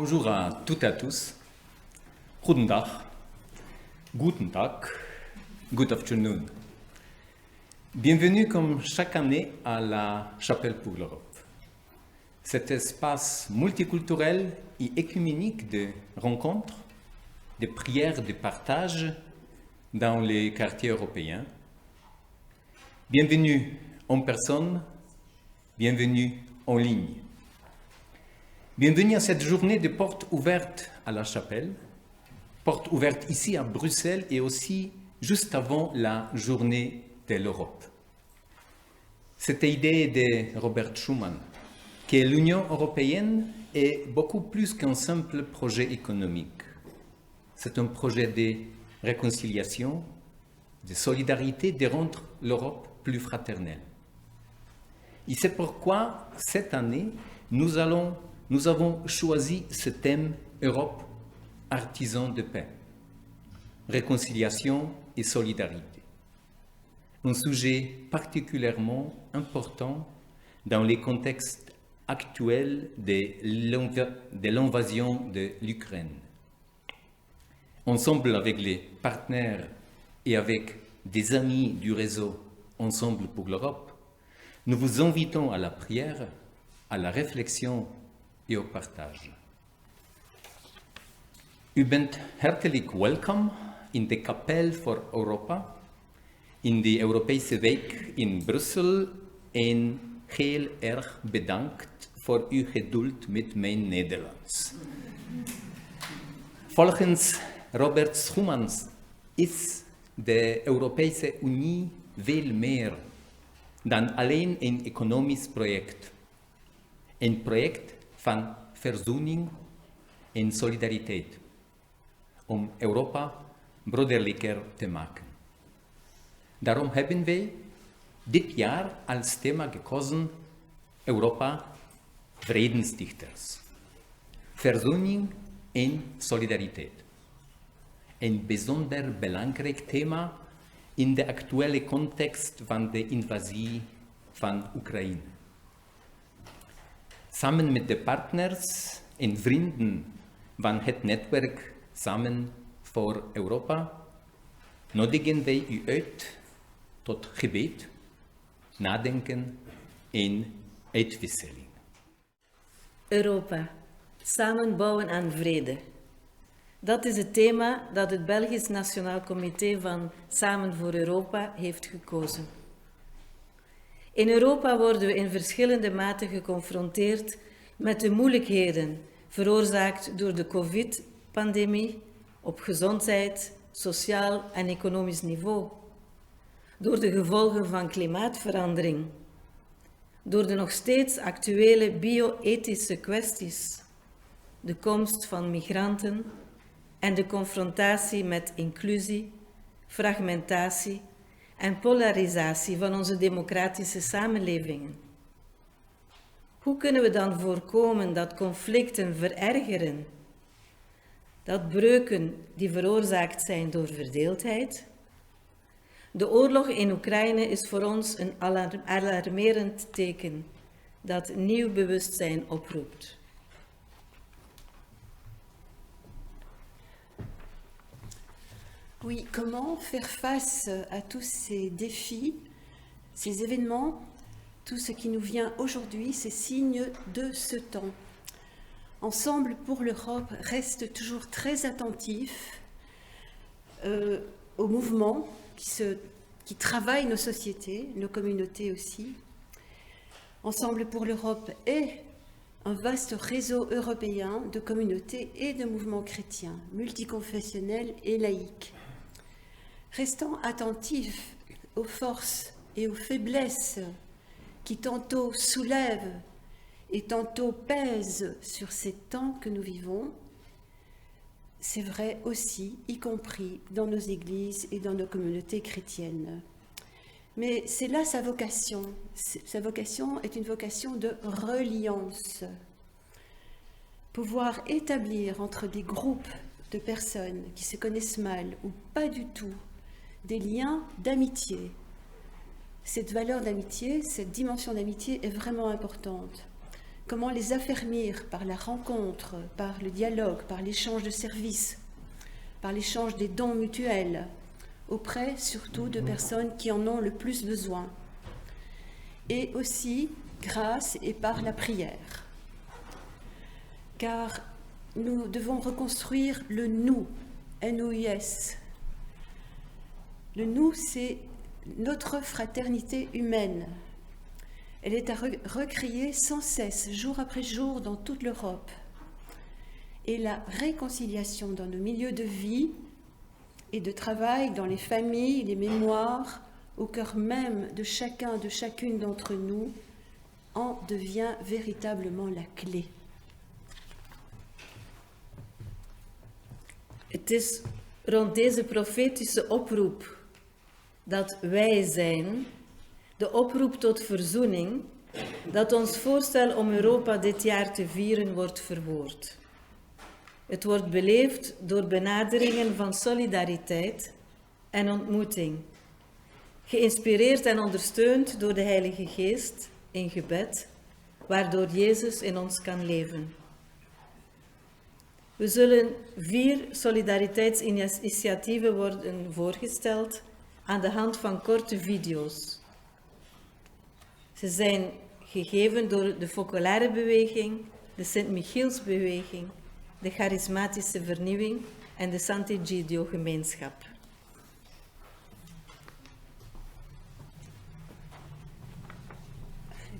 Bonjour à toutes et à tous. Guten Tag, guten Tag, good afternoon. Bienvenue comme chaque année à la Chapelle pour l'Europe. Cet espace multiculturel et écuménique de rencontres, de prières, de partage dans les quartiers européens. Bienvenue en personne, bienvenue en ligne. Bienvenue à cette journée de portes ouvertes à la Chapelle, portes ouvertes ici à Bruxelles et aussi juste avant la journée de l'Europe. Cette idée de Robert Schuman, que l'Union européenne est beaucoup plus qu'un simple projet économique. C'est un projet de réconciliation, de solidarité, de rendre l'Europe plus fraternelle. Et c'est pourquoi cette année, nous avons choisi ce thème Europe, artisan de paix, réconciliation et solidarité. Un sujet particulièrement important dans les contextes actuels de l'invasion de l'Ukraine. Ensemble avec les partenaires et avec des amis du réseau Ensemble pour l'Europe, nous vous invitons à la prière, à la réflexion et au partage. U bent hartelijk welkom in de Kapel voor Europa, in de Europese Week in Brussel en heel erg bedankt voor uw geduld met mijn Nederlands. Volgens Robert Schuman is de Europese Unie veel meer dan alleen een economisch project. Een project van verzoening en solidariteit, om Europa broederlijker te maken. Daarom hebben wij dit jaar als thema gekozen Europa Vredesdichters. Verzoening en solidariteit. Een bijzonder belangrijk thema in de actuele context van de invasie van Oekraïne. Samen met de partners en vrienden van het netwerk Samen voor Europa nodigen wij u uit tot gebed, nadenken en uitwisseling. Europa, samen bouwen aan vrede. Dat is het thema dat het Belgisch Nationaal Comité van Samen voor Europa heeft gekozen. In Europa worden we in verschillende mate geconfronteerd met de moeilijkheden veroorzaakt door de COVID-pandemie op gezondheid, sociaal en economisch niveau, door de gevolgen van klimaatverandering, door de nog steeds actuele bio-ethische kwesties, de komst van migranten en de confrontatie met inclusie, fragmentatie en polarisatie van onze democratische samenlevingen. Hoe kunnen we dan voorkomen dat conflicten verergeren, dat breuken die veroorzaakt zijn door verdeeldheid? De oorlog in Oekraïne is voor ons een alarmerend teken dat nieuw bewustzijn oproept. Oui, comment faire face à tous ces défis, ces événements, tout ce qui nous vient aujourd'hui, ces signes de ce temps. Ensemble pour l'Europe reste toujours très attentif aux mouvements qui travaillent nos sociétés, nos communautés aussi. Ensemble pour l'Europe est un vaste réseau européen de communautés et de mouvements chrétiens, multiconfessionnels et laïques. Restant attentifs aux forces et aux faiblesses qui tantôt soulèvent et tantôt pèsent sur ces temps que nous vivons, c'est vrai aussi, y compris dans nos églises et dans nos communautés chrétiennes. Mais c'est là sa vocation. Sa vocation est une vocation de reliance. Pouvoir établir entre des groupes de personnes qui se connaissent mal ou pas du tout des liens d'amitié. Cette valeur d'amitié, cette dimension d'amitié est vraiment importante. comment les affermir par la rencontre, par le dialogue, par l'échange de services, par l'échange des dons mutuels, auprès surtout de personnes qui en ont le plus besoin, et aussi grâce et par la prière. Car nous devons reconstruire le nous, N-O-U-S. Le nous, c'est notre fraternité humaine. Elle est à recréer sans cesse, jour après jour, dans toute l'Europe. Et la réconciliation dans nos milieux de vie et de travail, dans les familles, les mémoires, au cœur même de chacun, de chacune d'entre nous, en devient véritablement la clé. Het is rond deze profetische oproep dat wij zijn, de oproep tot verzoening, dat ons voorstel om Europa dit jaar te vieren wordt verwoord. Het wordt beleefd door benaderingen van solidariteit en ontmoeting, geïnspireerd en ondersteund door de Heilige Geest in gebed, waardoor Jezus in ons kan leven. We zullen 4 solidariteitsinitiatieven worden voorgesteld aan de hand van korte video's. Ze zijn gegeven door de Focolare Beweging, de Sint-Michielsbeweging, de Charismatische Vernieuwing en de Sant'Egidio Gemeenschap.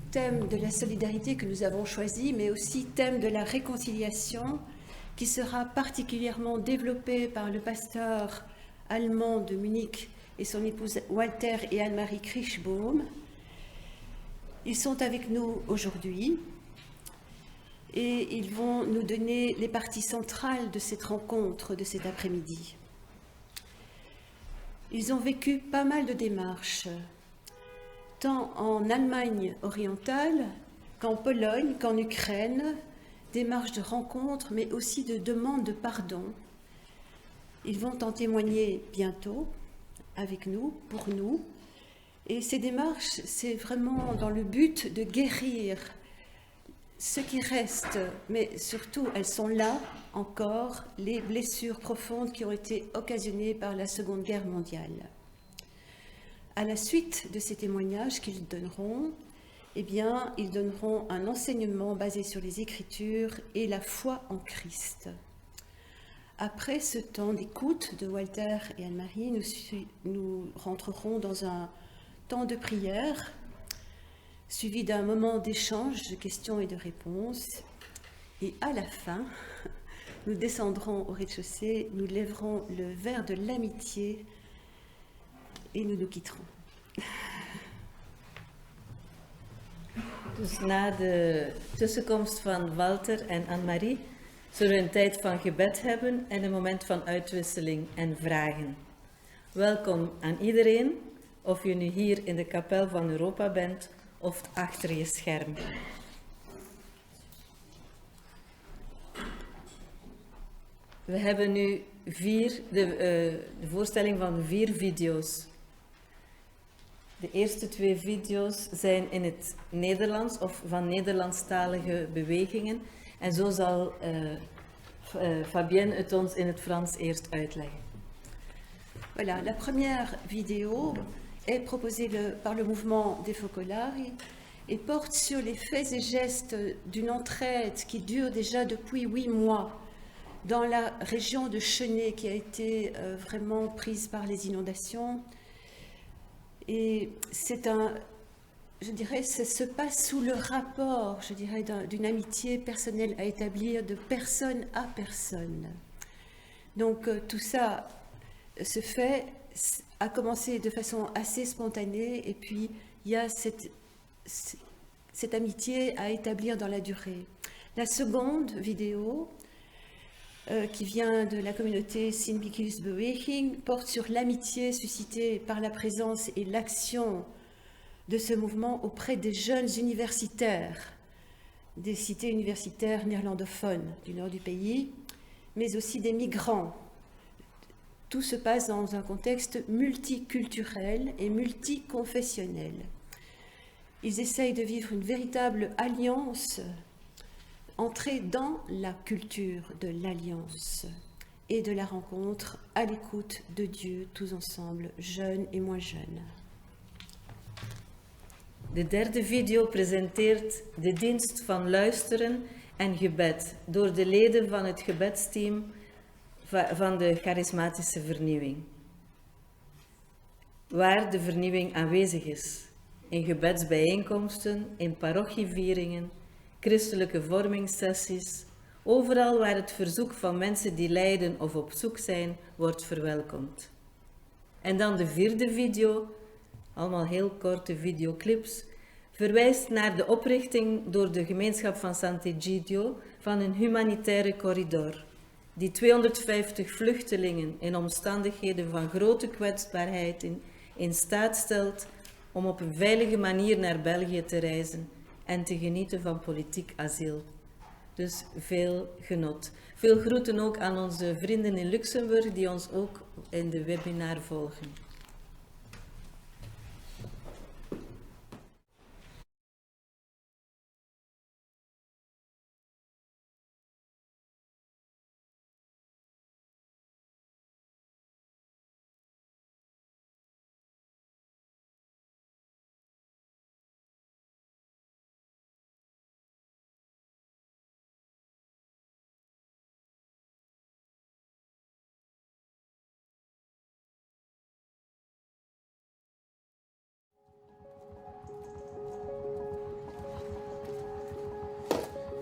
Thème de la solidarité que nous avons choisi, mais aussi thème de la réconciliation, qui sera particulièrement développé par le pasteur allemand de Munich et son épouse Walter et Anne-Marie Krischbaum. Ils sont avec nous aujourd'hui et ils vont nous donner les parties centrales de cette rencontre de cet après-midi. Ils ont vécu pas mal de démarches, tant en Allemagne orientale qu'en Pologne, qu'en Ukraine, démarches de rencontre, mais aussi de demande de pardon. Ils vont en témoigner bientôt avec nous, pour nous. Et ces démarches, c'est vraiment dans le but de guérir ce qui reste, mais surtout, elles sont là encore, les blessures profondes qui ont été occasionnées par la Seconde Guerre mondiale. À la suite de ces témoignages qu'ils donneront, eh bien, ils donneront un enseignement basé sur les Écritures et la foi en Christ. Après ce temps d'écoute de Walter et Anne-Marie, nous rentrerons dans un temps de prière, suivi d'un moment d'échange de questions et de réponses. Et à la fin, nous descendrons au rez-de-chaussée, nous lèverons le verre de l'amitié et nous nous quitterons. Dus na de tussenkomst van Walter en Anne-Marie zullen we een tijd van gebed hebben en een moment van uitwisseling en vragen. Welkom aan iedereen, of je nu hier in de kapel van Europa bent of achter je scherm. We hebben nu de voorstelling van 4 video's. De eerste 2 video's zijn in het Nederlands of van Nederlandstalige bewegingen. En zo zal Fabienne het ons in het Frans eerst uitleggen. Voilà, la première vidéo est proposée par le mouvement des Focolari et porte sur les faits et gestes d'une entraide qui dure déjà depuis 8 mois dans la région de Chenay qui a été vraiment prise par les inondations. Et je dirais, ça se passe sous le rapport, je dirais, d'une amitié personnelle à établir de personne à personne. Donc tout ça a commencé de façon assez spontanée et puis il y a cette amitié à établir dans la durée. La seconde vidéo, qui vient de la communauté Sint-Michielsbeweging, porte sur l'amitié suscitée par la présence et l'action de ce mouvement auprès des jeunes universitaires, des cités universitaires néerlandophones du nord du pays, mais aussi des migrants. Tout se passe dans un contexte multiculturel et multiconfessionnel. Ils essayent de vivre une véritable alliance entrer dans la culture de l'alliance et de la rencontre à l'écoute de Dieu, tous ensemble, jeunes et moins jeunes. De derde video presenteert de dienst van luisteren en gebed door de leden van het gebedsteam van de charismatische vernieuwing. Waar de vernieuwing aanwezig is, in gebedsbijeenkomsten, in parochievieringen, christelijke vormingssessies, overal waar het verzoek van mensen die lijden of op zoek zijn, wordt verwelkomd. En dan de vierde video, allemaal heel korte videoclips, verwijst naar de oprichting door de gemeenschap van Sant'Egidio van een humanitaire corridor, die 250 vluchtelingen in omstandigheden van grote kwetsbaarheid in staat stelt om op een veilige manier naar België te reizen en te genieten van politiek asiel. Dus veel genot. Veel groeten ook aan onze vrienden in Luxemburg die ons ook in de webinar volgen.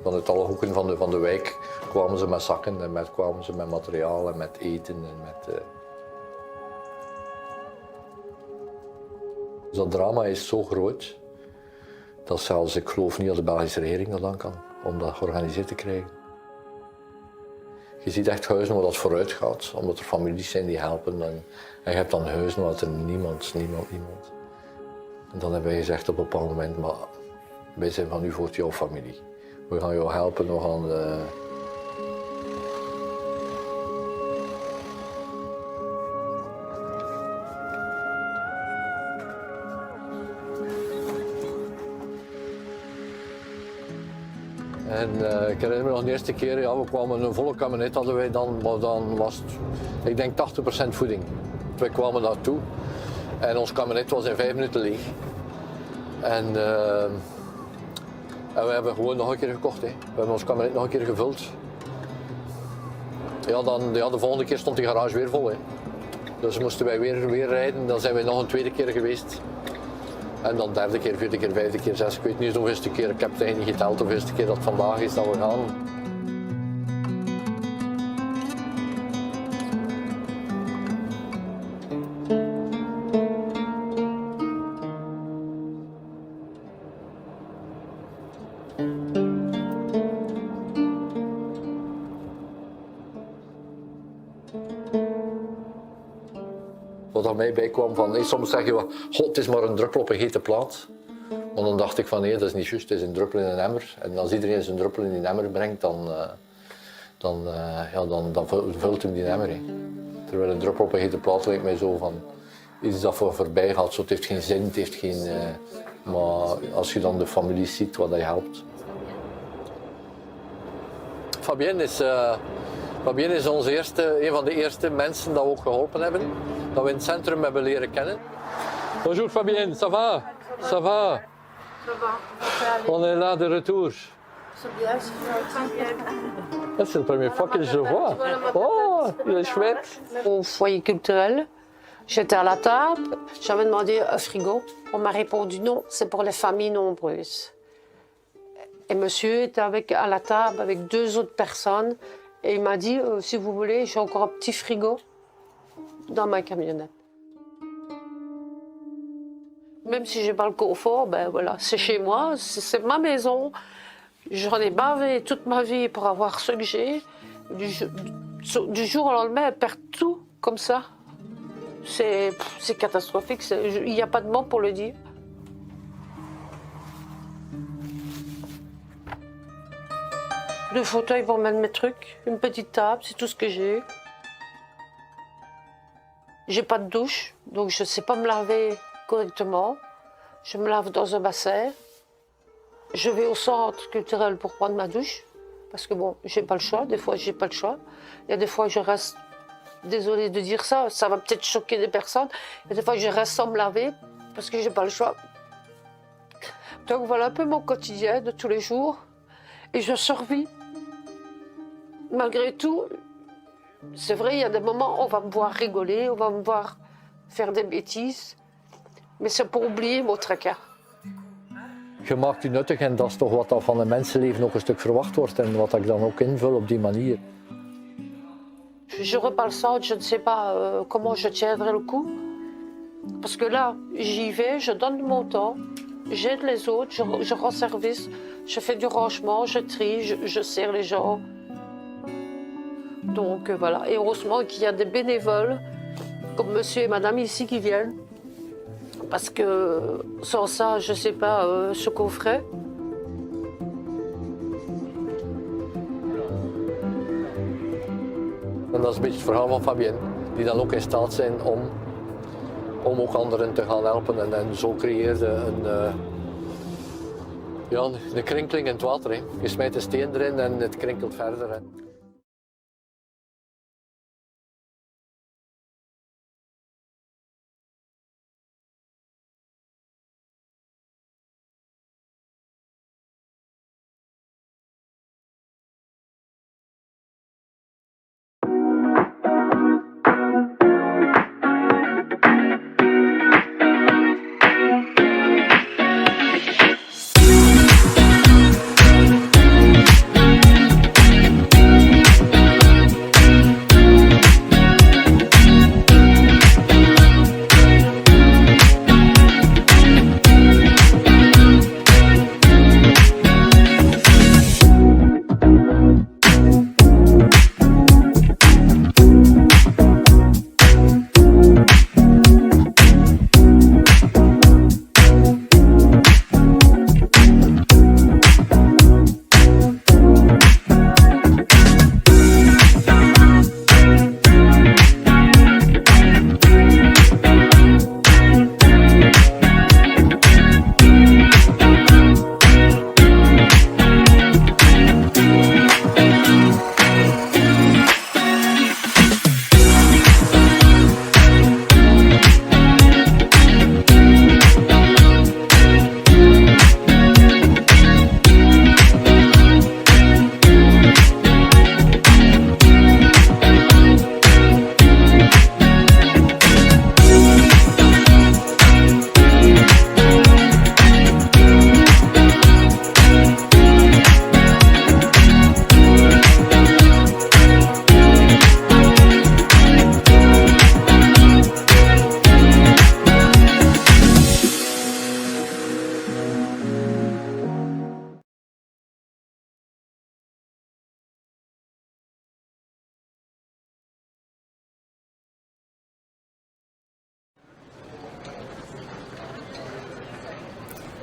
Vanuit alle hoeken van de wijk kwamen ze met zakken en kwamen ze met materiaal en met eten. En met, Dus dat drama is zo groot dat zelfs, ik geloof niet dat de Belgische regering dat aan kan, om dat georganiseerd te krijgen. Je ziet echt huizen waar dat vooruit gaat, omdat er families zijn die helpen. En je hebt dan huizen waar er niemand. En dan hebben wij gezegd op een bepaald moment, maar wij zijn van nu voort jouw familie. We gaan jou helpen, we gaan... En ik herinner me nog de eerste keer, ja, we kwamen een volle kabinet hadden wij dan, maar dan was het, ik denk 80% voeding. Wij kwamen daartoe en ons kabinet was in 5 minuten leeg. En we hebben gewoon nog een keer gekocht. Hè. We hebben ons kabinet nog een keer gevuld. Ja, de volgende keer stond die garage weer vol. Hè. Dus moesten wij weer rijden. Dan zijn we nog een tweede keer geweest. En dan derde keer, vierde keer, vijfde keer, zesde. Ik weet niet hoeveelste keer. Ik heb het eigenlijk niet geteld hoeveelste keer dat vandaag is dat we gaan. Wat aan mij bijkwam van, soms zeg je wel, god, het is maar een druppel op een hete plaat. Maar dan dacht ik van nee, dat is niet juist, het is een druppel in een emmer. En als iedereen zijn druppel in die emmer brengt, dan vult hem die emmer. Hè. Terwijl een druppel op een hete plaat lijkt mij zo van iets dat voorbij gaat. Zo, het heeft geen zin, het heeft geen... maar als je dan de familie ziet, wat dat helpt. Fabienne is een van de eerste mensen dat we ook geholpen hebben. Dat we in het centrum hebben leren kennen. Bonjour Fabienne, ça va? Ça va? On est là de retour. C'est la première fois que je le vois. Oh, il est chouette. Au foyer culturel, j'étais à la table, j'avais demandé un frigo. On m'a répondu non, c'est pour les familles nombreuses. Et monsieur était à la table avec 2 autres personnes et il m'a dit si vous voulez, j'ai encore un petit frigo dans ma camionnette. Même si j'ai pas le confort, ben voilà, c'est chez moi, c'est ma maison. J'en ai bavé toute ma vie pour avoir ce que j'ai. Du jour au lendemain, elle perd tout comme ça. C'est catastrophique, il n'y a pas de mots pour le dire. Le fauteuil pour mettre mes trucs, une petite table, c'est tout ce que j'ai. J'ai pas de douche, donc je ne sais pas me laver correctement. Je me lave dans un bassin. Je vais au centre culturel pour prendre ma douche. Parce que bon, j'ai pas le choix, des fois j'ai pas le choix. Il y a des fois je reste, désolée de dire ça, ça va peut-être choquer des personnes. Il y a des fois je reste sans me laver parce que j'ai pas le choix. Donc voilà un peu mon quotidien de tous les jours. Et je survis. Malgré tout, c'est vrai, il y a des moments où on va me voir rigoler, on va me voir faire des bêtises. Maar c'est pour oublier mon tracas. Je maakt je nuttig en dat is toch wat dat van een mensenleven ook een stuk verwacht wordt en wat ik dan ook invul op die manier. Je repars le centre, je ne sais pas comment je tiendrai le coup. Parce que là, j'y vais, je donne mon temps, j'aide les autres, je rends service, je fais du rangement, je trie, je sers les gens. Donc voilà, et heureusement qu'il y a des bénévoles, comme monsieur et madame ici qui viennent. Parce que sans ça, je ne sais pas ce qu'on ferait. En dat is een beetje het verhaal van Fabienne, die dan ook in staat zijn om ook anderen te gaan helpen. En zo creëerde een krinkeling in het water. Hè. Je smijt een steen erin en het krinkelt verder. Hè.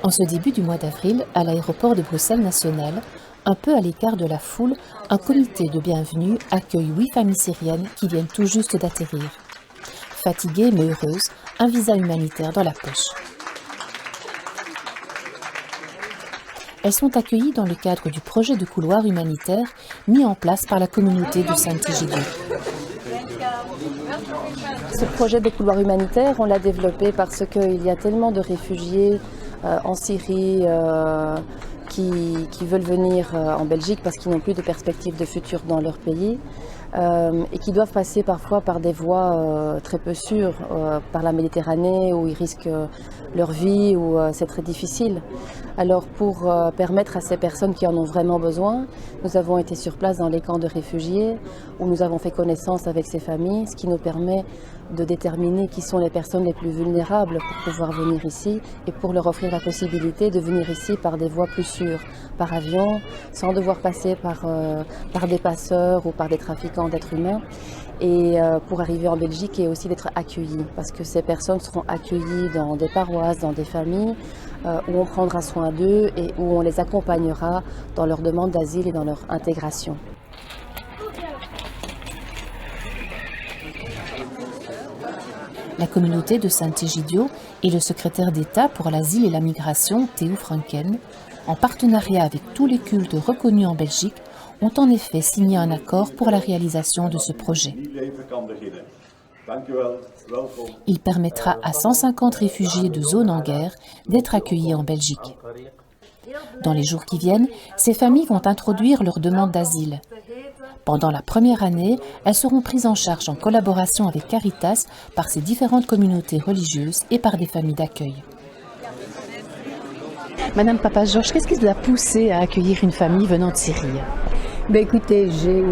En ce début du mois d'avril, à l'aéroport de Bruxelles National, un peu à l'écart de la foule, un comité de bienvenue accueille 8 familles syriennes qui viennent tout juste d'atterrir. Fatiguées mais heureuses, un visa humanitaire dans la poche. Elles sont accueillies dans le cadre du projet de couloir humanitaire mis en place par la communauté de Sant'Egidio. Ce projet de couloir humanitaire, on l'a développé parce qu'il y a tellement de réfugiés en Syrie qui veulent venir en Belgique parce qu'ils n'ont plus de perspective de futur dans leur pays et qui doivent passer parfois par des voies très peu sûres, par la Méditerranée où ils risquent leur vie, où c'est très difficile. Alors pour permettre à ces personnes qui en ont vraiment besoin, nous avons été sur place dans les camps de réfugiés où nous avons fait connaissance avec ces familles, ce qui nous permet de déterminer qui sont les personnes les plus vulnérables pour pouvoir venir ici et pour leur offrir la possibilité de venir ici par des voies plus sûres, par avion, sans devoir passer par des passeurs ou par des trafiquants d'êtres humains. Et pour arriver en Belgique et aussi d'être accueillis, parce que ces personnes seront accueillies dans des paroisses, dans des familles, où on prendra soin d'eux et où on les accompagnera dans leur demande d'asile et dans leur intégration. La communauté de Sant'Egidio et le secrétaire d'État pour l'asile et la migration, Theo Franken, en partenariat avec tous les cultes reconnus en Belgique, ont en effet signé un accord pour la réalisation de ce projet. Il permettra à 150 réfugiés de zones en guerre d'être accueillis en Belgique. Dans les jours qui viennent, ces familles vont introduire leur demande d'asile. Pendant la première année, elles seront prises en charge en collaboration avec Caritas par ces différentes communautés religieuses et par des familles d'accueil. Madame Papa-Georges, qu'est-ce qui vous a poussé à accueillir une famille venant de Syrie? Écoutez, j'ai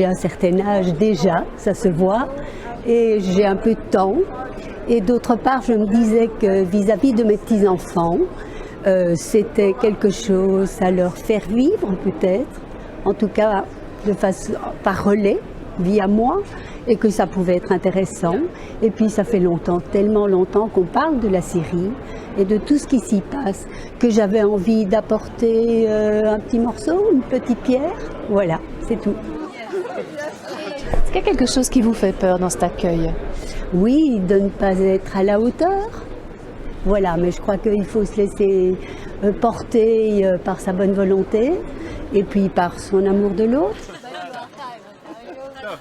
un certain âge déjà, ça se voit, et j'ai un peu de temps. Et d'autre part, je me disais que vis-à-vis de mes petits-enfants, c'était quelque chose à leur faire vivre peut-être, en tout cas de façon, par relais, via moi, et que ça pouvait être intéressant. Et puis ça fait longtemps, tellement longtemps qu'on parle de la Syrie et de tout ce qui s'y passe, que j'avais envie d'apporter un petit morceau, une petite pierre, voilà, c'est tout. Est-ce qu'il y a quelque chose qui vous fait peur dans cet accueil? Oui, de ne pas être à la hauteur. Voilà, mais je crois qu'il faut se laisser porter par sa bonne volonté et puis par son amour de l'autre.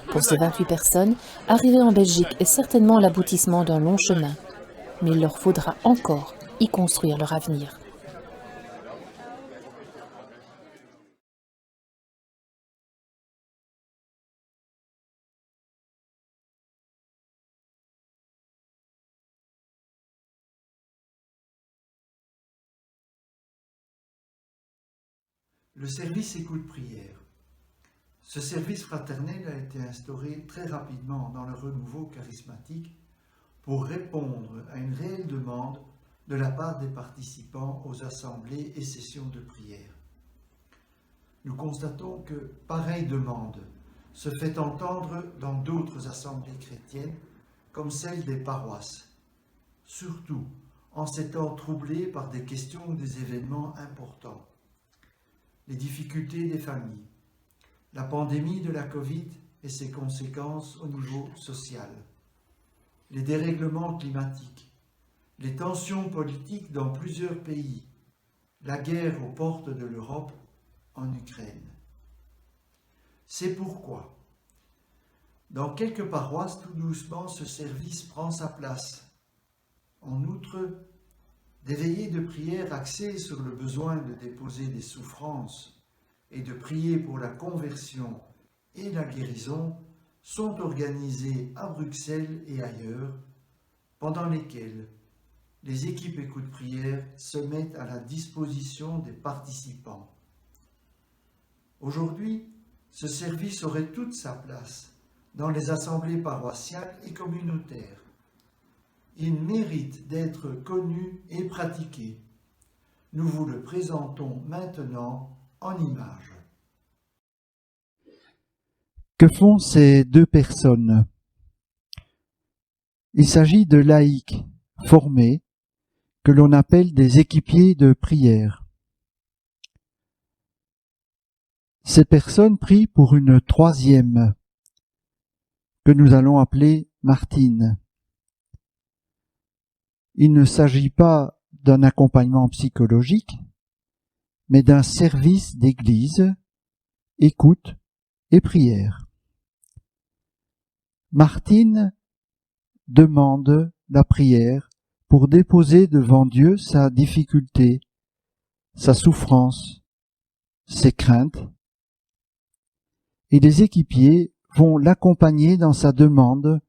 Pour ces 28 personnes, arriver en Belgique est certainement l'aboutissement d'un long chemin. Mais il leur faudra encore y construire leur avenir. Le service écoute-prière. Ce service fraternel a été instauré très rapidement dans le renouveau charismatique pour répondre à une réelle demande de la part des participants aux assemblées et sessions de prière. Nous constatons que pareille demande se fait entendre dans d'autres assemblées chrétiennes, comme celle des paroisses, surtout en ces temps troublés par des questions ou des événements importants. Les difficultés des familles, la pandémie de la Covid et ses conséquences au niveau social, les dérèglements climatiques, les tensions politiques dans plusieurs pays, la guerre aux portes de l'Europe en Ukraine. C'est pourquoi, dans quelques paroisses, tout doucement, ce service prend sa place. En outre, des veillées de prière axées sur le besoin de déposer des souffrances et de prier pour la conversion et la guérison sont organisées à Bruxelles et ailleurs, pendant lesquelles les équipes écoute-prière se mettent à la disposition des participants. Aujourd'hui, ce service aurait toute sa place dans les assemblées paroissiales et communautaires. Il mérite d'être connu et pratiqué. Nous vous le présentons maintenant en images. Que font ces deux personnes? Il s'agit de laïcs formés que l'on appelle des équipiers de prière. Ces personnes prient pour une troisième que nous allons appeler Martine. Il ne s'agit pas d'un accompagnement psychologique, mais d'un service d'église, écoute et prière. Martine demande la prière pour déposer devant Dieu sa difficulté, sa souffrance, ses craintes, et les équipiers vont l'accompagner dans sa demande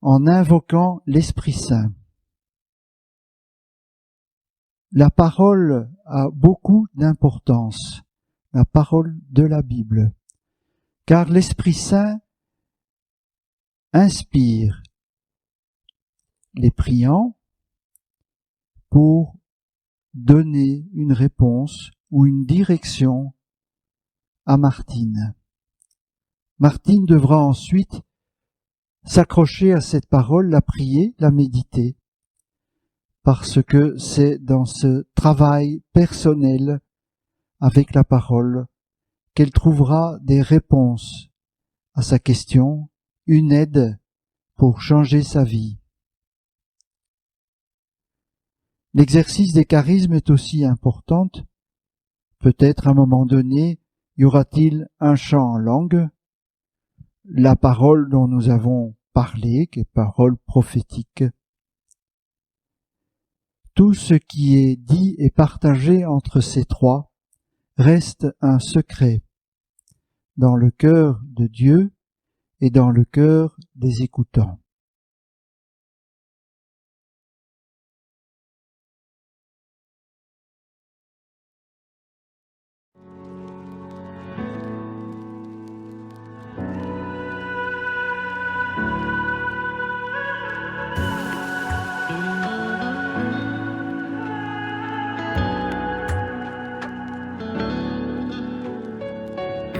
en invoquant l'Esprit Saint. La parole a beaucoup d'importance, la parole de la Bible, car l'Esprit Saint inspire les priants pour donner une réponse ou une direction à Martine. Martine devra ensuite s'accrocher à cette parole, la prier, la méditer, parce que c'est dans ce travail personnel avec la parole qu'elle trouvera des réponses à sa question, une aide pour changer sa vie. L'exercice des charismes est aussi important Peut-être à un moment donné, y aura-t-il un chant en langue, la parole dont nous avons parlé, qui est parole prophétique. Tout ce qui est dit et partagé entre ces trois reste un secret dans le cœur de Dieu et dans le cœur des écoutants.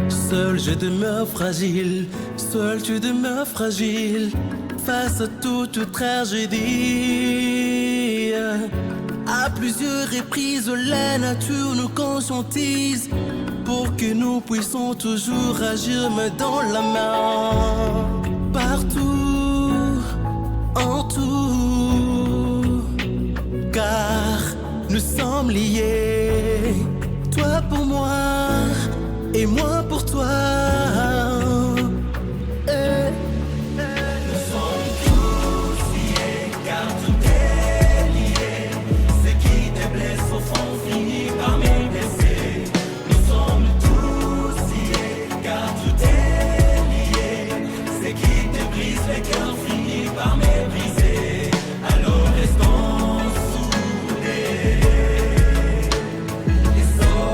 Seul je demeure fragile, seul tu demeures fragile, face à toute tragédie. À plusieurs reprises, la nature nous conscientise pour que nous puissions toujours agir main dans la main. Partout, en tout, car nous sommes liés, toi pour moi et moi pour toi. Nous sommes tous liés, car tout est lié. Ce qui te blesse au fond finit par me blesser. Nous sommes tous liés, car tout est lié. Ce qui te brise le cœur finit par me briser. Alors restons soudés et solidaires.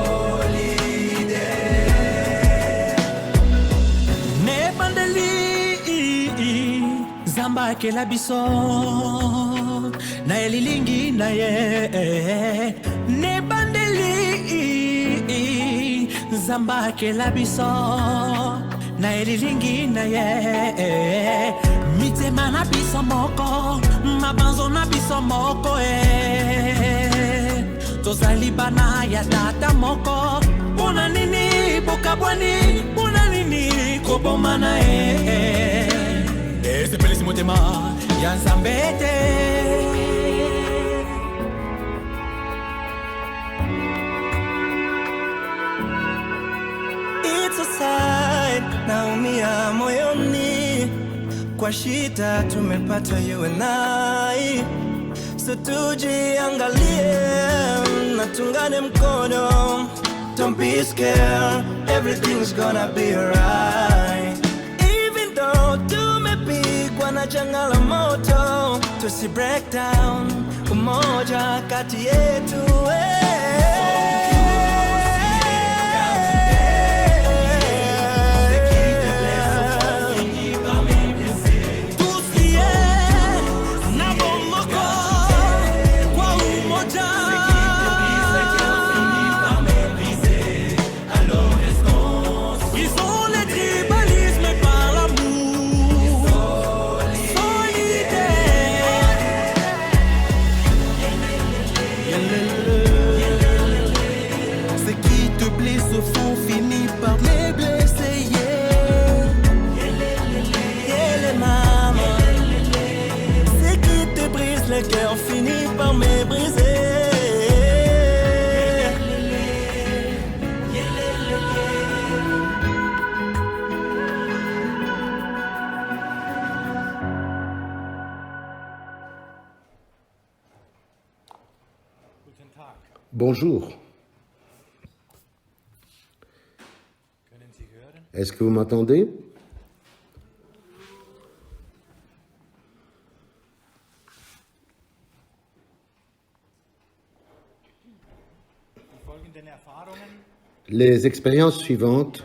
Zamba ke la biso na elilingi na ye ne bandeli Zamba ke la biso na elilingi na ye mitema na biso moko mabanzo na biso moko tozali bana ya tata moko pona nini bokabwani pona nini kobomana sepelisi motema ya Nzambe te. It's a sign, naumia moyoni kwa shida tumepata you and I, so tujiangalie na tungane mkono. Don't be scared, everything's gonna be alright. Even though tumepigwa na janga la moto, tusi break down, umoja kati yetu. Le cœur finit par me briser. Bonjour. Est-ce que vous m'entendez? Les expériences suivantes,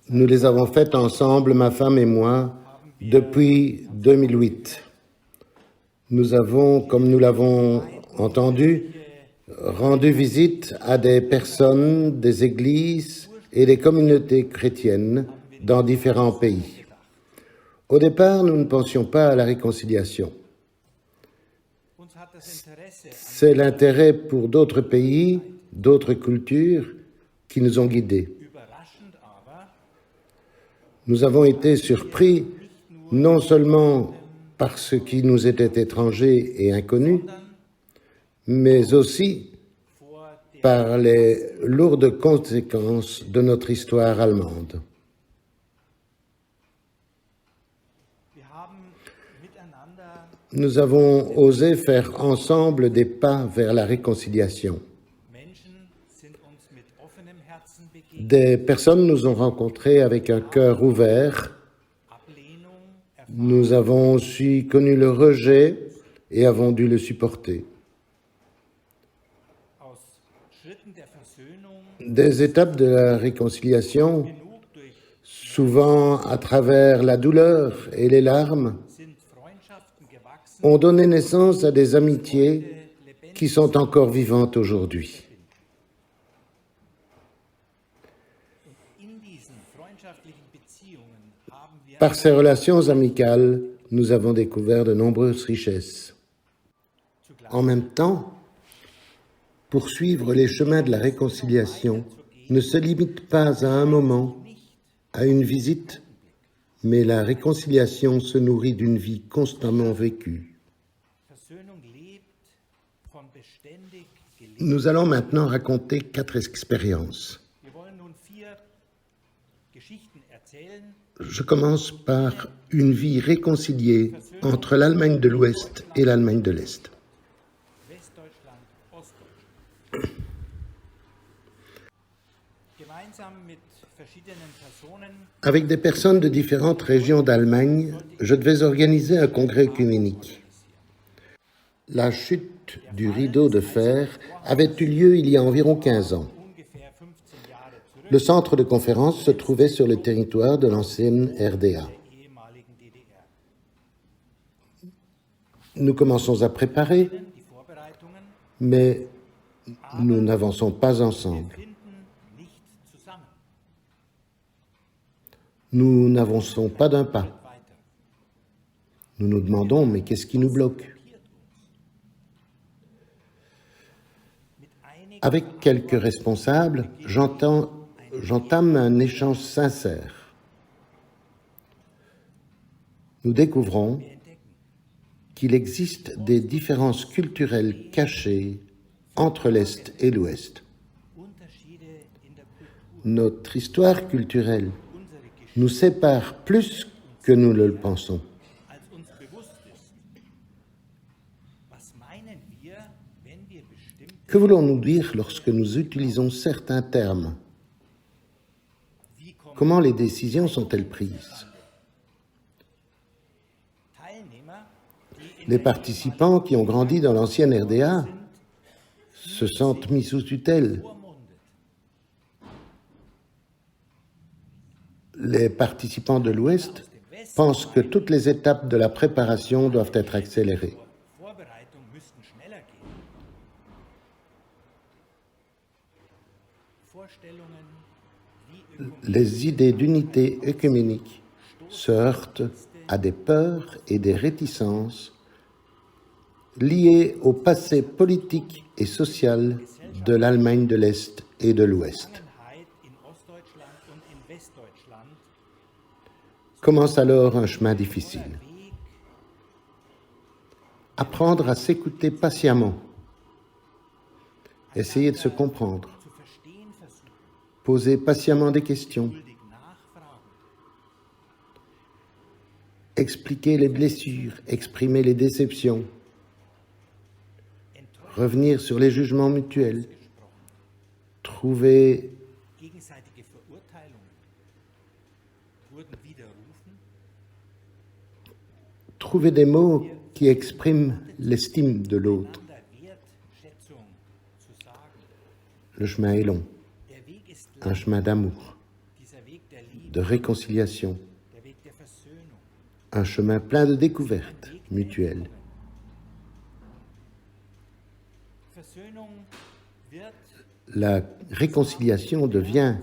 nous les avons faites ensemble, ma femme et moi, depuis 2008. Nous avons, comme nous l'avons entendu, rendu visite à des personnes, des églises et des communautés chrétiennes dans différents pays. Au départ, nous ne pensions pas à la réconciliation. C'est l'intérêt pour d'autres pays, d'autres cultures qui nous ont guidés. Nous avons été surpris non seulement par ce qui nous était étranger et inconnu, mais aussi par les lourdes conséquences de notre histoire allemande. Nous avons osé faire ensemble des pas vers la réconciliation. Des personnes nous ont rencontrés avec un cœur ouvert. Nous avons aussi connu le rejet et avons dû le supporter. Des étapes de la réconciliation, souvent à travers la douleur et les larmes, ont donné naissance à des amitiés qui sont encore vivantes aujourd'hui. Par ces relations amicales, nous avons découvert de nombreuses richesses. En même temps, poursuivre les chemins de la réconciliation ne se limite pas à un moment, à une visite, mais la réconciliation se nourrit d'une vie constamment vécue. Nous allons maintenant raconter 4 expériences. Je commence par une vie réconciliée entre l'Allemagne de l'Ouest et l'Allemagne de l'Est. Avec des personnes de différentes régions d'Allemagne, je devais organiser un congrès œcuménique. La chute du rideau de fer avait eu lieu il y a environ 15 ans. Le centre de conférence se trouvait sur le territoire de l'ancienne RDA. Nous commençons à préparer, mais nous n'avançons pas ensemble. Nous n'avançons pas d'un pas. Nous nous demandons, mais qu'est-ce qui nous bloque? Avec quelques responsables, j'entame un échange sincère. Nous découvrons qu'il existe des différences culturelles cachées entre l'Est et l'Ouest. Notre histoire culturelle nous sépare plus que nous ne le pensons. Que voulons-nous dire lorsque nous utilisons certains termes? Comment les décisions sont-elles prises? Les participants qui ont grandi dans l'ancienne RDA se sentent mis sous tutelle. Les participants de l'Ouest pensent que toutes les étapes de la préparation doivent être accélérées. Les idées d'unité œcuménique se heurtent à des peurs et des réticences liées au passé politique et social de l'Allemagne de l'Est et de l'Ouest. Commence alors un chemin difficile. Apprendre à s'écouter patiemment, essayer de se comprendre, poser patiemment des questions, expliquer les blessures, exprimer les déceptions, revenir sur les jugements mutuels, trouver des mots qui expriment l'estime de l'autre. Le chemin est long, un chemin d'amour, de réconciliation, un chemin plein de découvertes mutuelles. La réconciliation devient,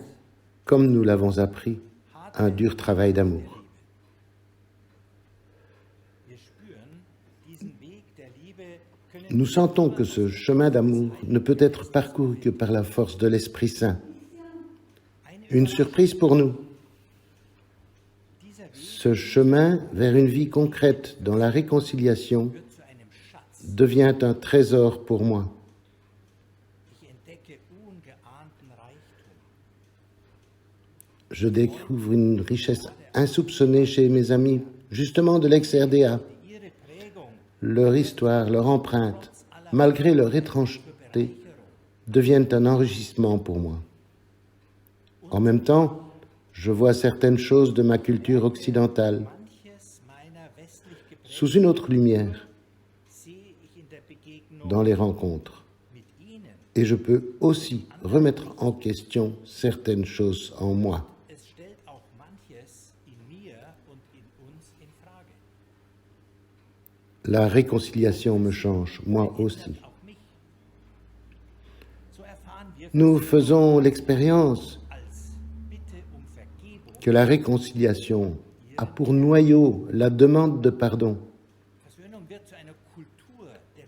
comme nous l'avons appris, un dur travail d'amour. Nous sentons que ce chemin d'amour ne peut être parcouru que par la force de l'Esprit Saint. Une surprise pour nous. Ce chemin vers une vie concrète dans la réconciliation devient un trésor pour moi. je découvre une richesse insoupçonnée chez mes amis, justement de l'ex-RDA. Leur histoire, leur empreinte, malgré leur étrangeté, deviennent un enrichissement pour moi. En même temps, je vois certaines choses de ma culture occidentale sous une autre lumière dans les rencontres. Et je peux aussi remettre en question certaines choses en moi. La réconciliation me change, moi aussi. Nous faisons l'expérience que la réconciliation a pour noyau la demande de pardon.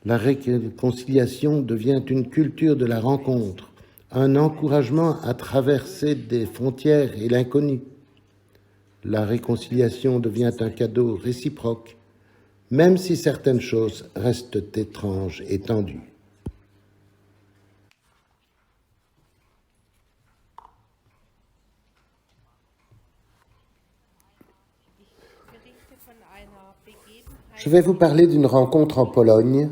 La réconciliation devient une culture de la rencontre, un encouragement à traverser des frontières et l'inconnu. La réconciliation devient un cadeau réciproque, même si certaines choses restent étranges et tendues. Je vais vous parler d'une rencontre en Pologne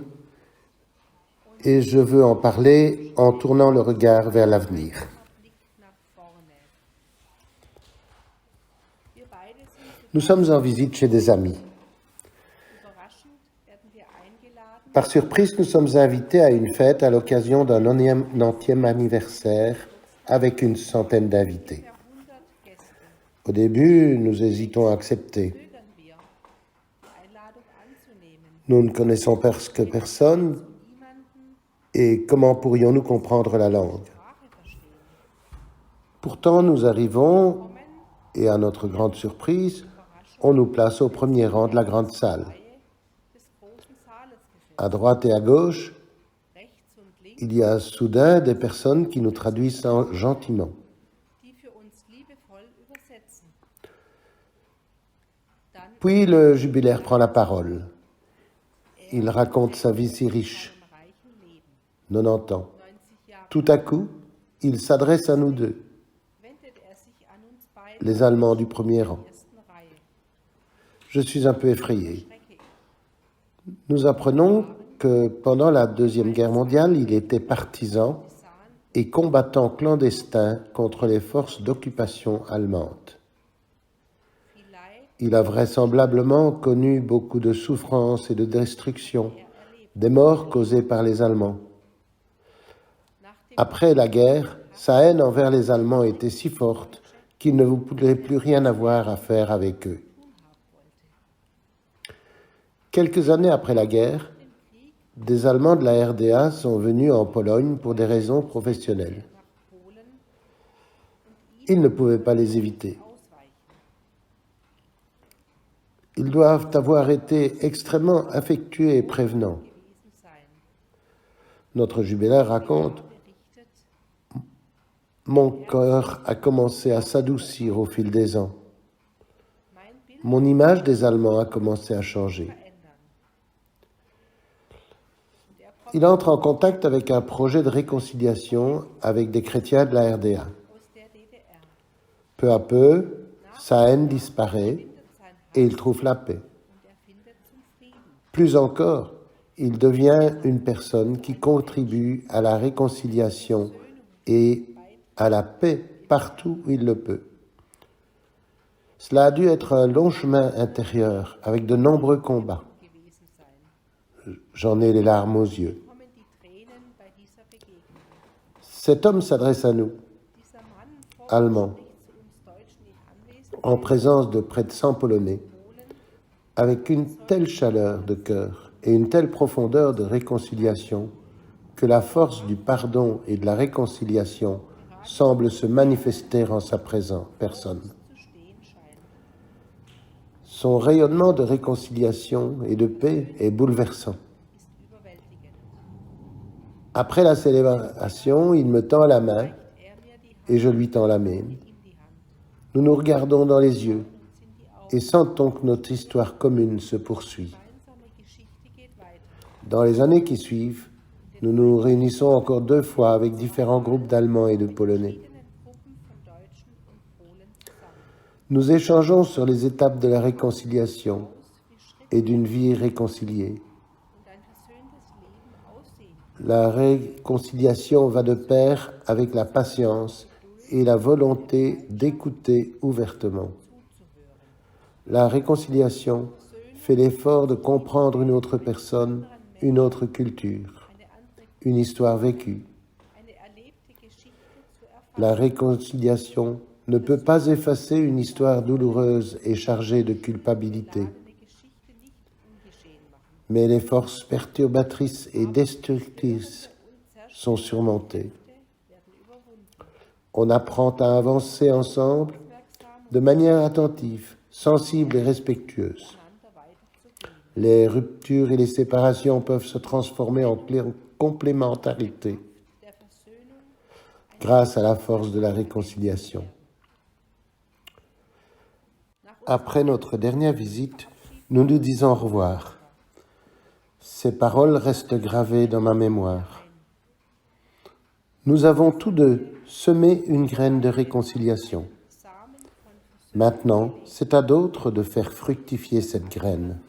et je veux en parler en tournant le regard vers l'avenir. Nous sommes en visite chez des amis. Par surprise, nous sommes invités à une fête à l'occasion d'un 90e anniversaire avec une centaine d'invités. Au début, nous hésitons à accepter. Nous ne connaissons presque personne et comment pourrions-nous comprendre la langue? Pourtant, nous arrivons et à notre grande surprise, on nous place au premier rang de la grande salle. À droite et à gauche, il y a soudain des personnes qui nous traduisent gentiment. Puis le jubilaire prend la parole. Il raconte sa vie si riche, 90 ans. Tout à coup, il s'adresse à nous deux, les Allemands du premier rang. Je suis un peu effrayé. Nous apprenons que pendant la Deuxième Guerre mondiale, il était partisan et combattant clandestin contre les forces d'occupation allemandes. Il a vraisemblablement connu beaucoup de souffrances et de destruction, des morts causées par les Allemands. Après la guerre, sa haine envers les Allemands était si forte qu'il ne voulait plus rien avoir à faire avec eux. Quelques années après la guerre, des Allemands de la RDA sont venus en Pologne pour des raisons professionnelles. Ils ne pouvaient pas les éviter. Ils doivent avoir été extrêmement affectueux et prévenants. Notre jubilaire raconte « Mon cœur a commencé à s'adoucir au fil des ans. Mon image des Allemands a commencé à changer. » Il entre en contact avec un projet de réconciliation avec des chrétiens de la RDA. Peu à peu, sa haine disparaît et il trouve la paix. Plus encore, il devient une personne qui contribue à la réconciliation et à la paix partout où il le peut. Cela a dû être un long chemin intérieur avec de nombreux combats. J'en ai les larmes aux yeux. Cet homme s'adresse à nous, Allemands, en présence de près de 100 Polonais, avec une telle chaleur de cœur et une telle profondeur de réconciliation que la force du pardon et de la réconciliation semble se manifester en sa personne. Son rayonnement de réconciliation et de paix est bouleversant. Après la célébration, il me tend la main et je lui tends la mienne. Nous nous regardons dans les yeux et sentons que notre histoire commune se poursuit. Dans les années qui suivent, nous nous réunissons encore 2 fois avec différents groupes d'Allemands et de Polonais. Nous échangeons sur les étapes de la réconciliation et d'une vie réconciliée. La réconciliation va de pair avec la patience et la volonté d'écouter ouvertement. La réconciliation fait l'effort de comprendre une autre personne, une autre culture, une histoire vécue. La réconciliation ne peut pas effacer une histoire douloureuse et chargée de culpabilité. Mais les forces perturbatrices et destructrices sont surmontées. On apprend à avancer ensemble de manière attentive, sensible et respectueuse. Les ruptures et les séparations peuvent se transformer en complémentarité grâce à la force de la réconciliation. Après notre dernière visite, nous nous disons au revoir. Ces paroles restent gravées dans ma mémoire. Nous avons tous deux semé une graine de réconciliation. Maintenant, c'est à d'autres de faire fructifier cette graine.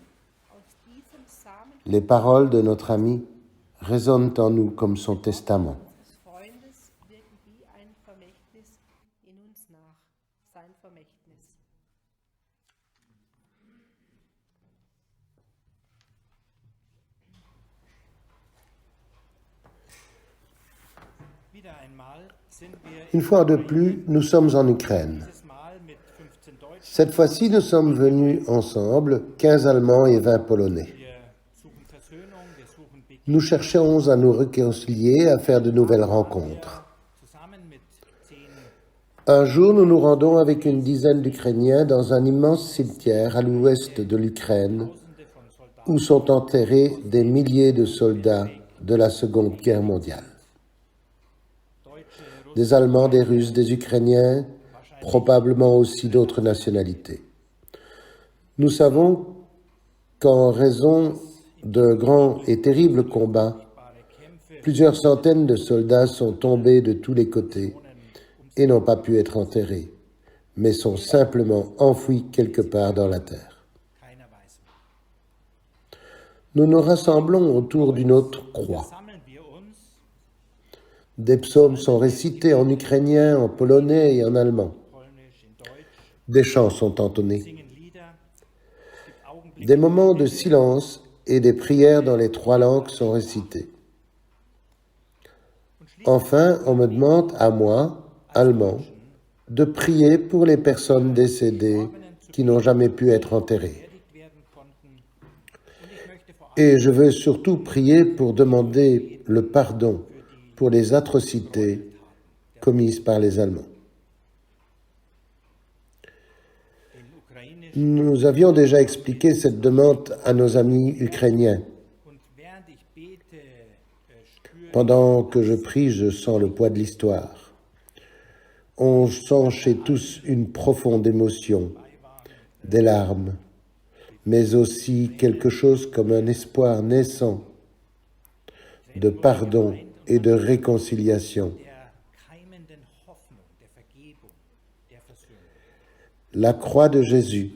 Les paroles de notre ami résonnent en nous comme son testament. Une fois de plus, nous sommes en Ukraine. Cette fois-ci, nous sommes venus ensemble, 15 Allemands et 20 Polonais. Nous cherchons à nous réconcilier, à faire de nouvelles rencontres. Un jour, nous nous rendons avec une dizaine d'Ukrainiens dans un immense cimetière à l'ouest de l'Ukraine, où sont enterrés des milliers de soldats de la Seconde Guerre mondiale. Des Allemands, des Russes, des Ukrainiens, probablement aussi d'autres nationalités. Nous savons qu'en raison de grands et terribles combats, plusieurs centaines de soldats sont tombés de tous les côtés et n'ont pas pu être enterrés, mais sont simplement enfouis quelque part dans la terre. Nous nous rassemblons autour d'une autre croix. Des psaumes sont récités en ukrainien, en polonais et en allemand. Des chants sont entonnés. Des moments de silence et des prières dans les 3 langues sont récitées. Enfin, on me demande, à moi, allemand, de prier pour les personnes décédées qui n'ont jamais pu être enterrées. Et je veux surtout prier pour demander le pardon pour les atrocités commises par les Allemands. Nous avions déjà expliqué cette demande à nos amis ukrainiens. Pendant que je prie, je sens le poids de l'histoire. On sent chez tous une profonde émotion, des larmes, mais aussi quelque chose comme un espoir naissant de pardon et de réconciliation. La croix de Jésus,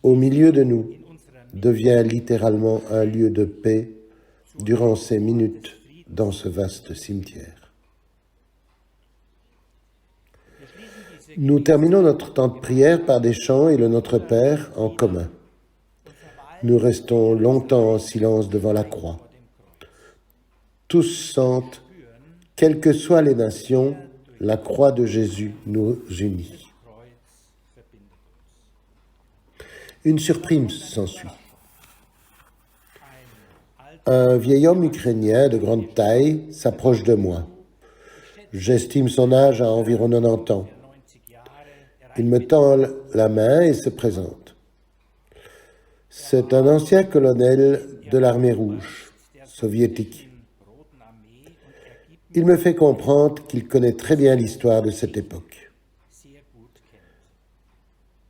au milieu de nous, devient littéralement un lieu de paix durant ces minutes dans ce vaste cimetière. Nous terminons notre temps de prière par des chants et le Notre Père en commun. Nous restons longtemps en silence devant la croix. Tous sentent, quelles que soient les nations, la croix de Jésus nous unit. Une surprise s'ensuit. Un vieil homme ukrainien de grande taille s'approche de moi. J'estime son âge à environ 90 ans. Il me tend la main et se présente. C'est un ancien colonel de l'armée rouge soviétique. Il me fait comprendre qu'il connaît très bien l'histoire de cette époque.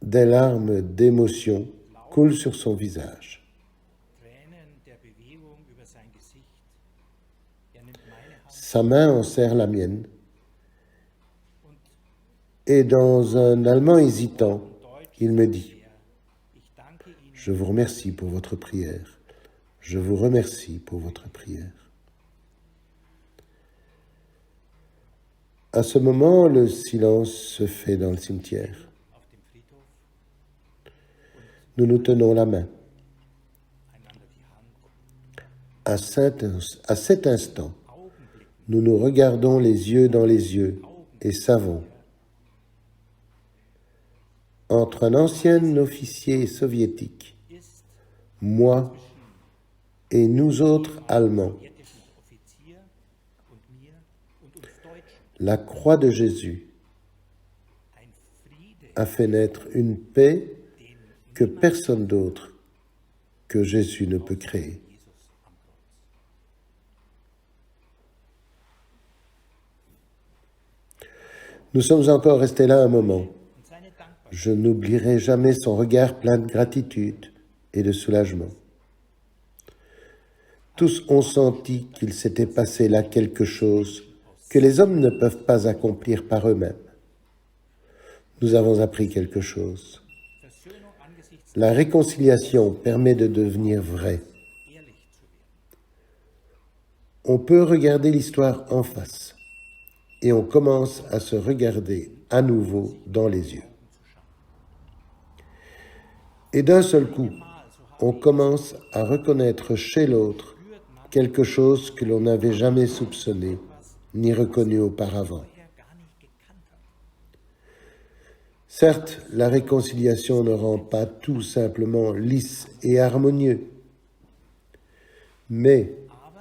Des larmes d'émotion coulent sur son visage. Sa main en serre la mienne. Et dans un allemand hésitant, Il me dit, « Je vous remercie pour votre prière. Je vous remercie pour votre prière. » À ce moment, le silence se fait dans le cimetière. Nous nous tenons la main. À cet instant, nous nous regardons les yeux dans les yeux et savons, entre un ancien officier soviétique, moi et nous autres Allemands, la croix de Jésus a fait naître une paix que personne d'autre que Jésus ne peut créer. Nous sommes encore restés là un moment. Je n'oublierai jamais son regard plein de gratitude et de soulagement. Tous ont senti qu'il s'était passé là quelque chose que les hommes ne peuvent pas accomplir par eux-mêmes. Nous avons appris quelque chose. La réconciliation permet de devenir vrai. On peut regarder l'histoire en face et on commence à se regarder à nouveau dans les yeux. Et d'un seul coup, on commence à reconnaître chez l'autre quelque chose que l'on n'avait jamais soupçonné ni reconnu auparavant. Certes, la réconciliation ne rend pas tout simplement lisse et harmonieux, mais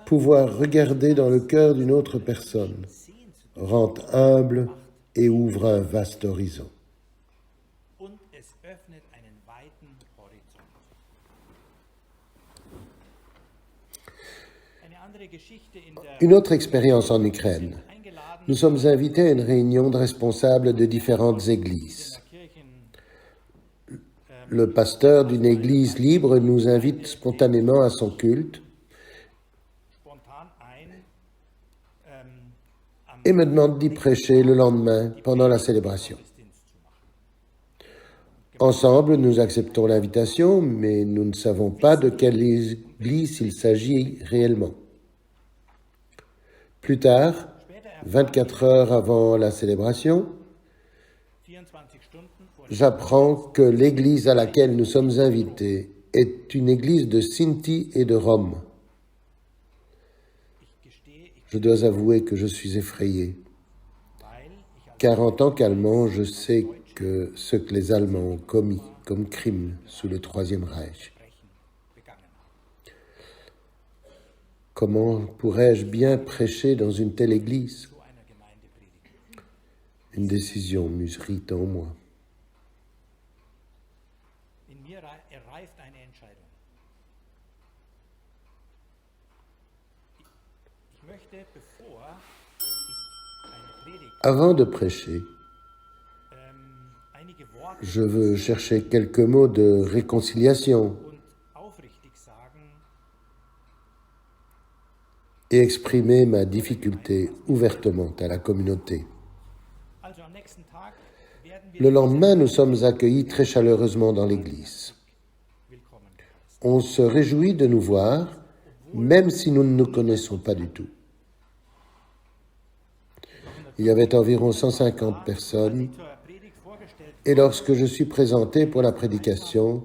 pouvoir regarder dans le cœur d'une autre personne rend humble et ouvre un vaste horizon. Une autre expérience en Ukraine. Nous sommes invités à une réunion de responsables de différentes églises. Le pasteur d'une église libre nous invite spontanément à son culte et me demande d'y prêcher le lendemain pendant la célébration. Ensemble, nous acceptons l'invitation, mais nous ne savons pas de quelle église il s'agit réellement. Plus tard, 24 heures avant la célébration, j'apprends que l'église à laquelle nous sommes invités est une église de Sinti et de Roms. Je dois avouer que je suis effrayé, car en tant qu'Allemand, je sais ce que les Allemands ont commis comme crime sous le Troisième Reich. Comment pourrais-je bien prêcher dans une telle église? Une décision mûrit en moi. Avant de prêcher, je veux chercher quelques mots de réconciliation et exprimer ma difficulté ouvertement à la communauté. Le lendemain, nous sommes accueillis très chaleureusement dans l'église. On se réjouit de nous voir, même si nous ne nous connaissons pas du tout. Il y avait environ 150 personnes, et lorsque je suis présenté pour la prédication,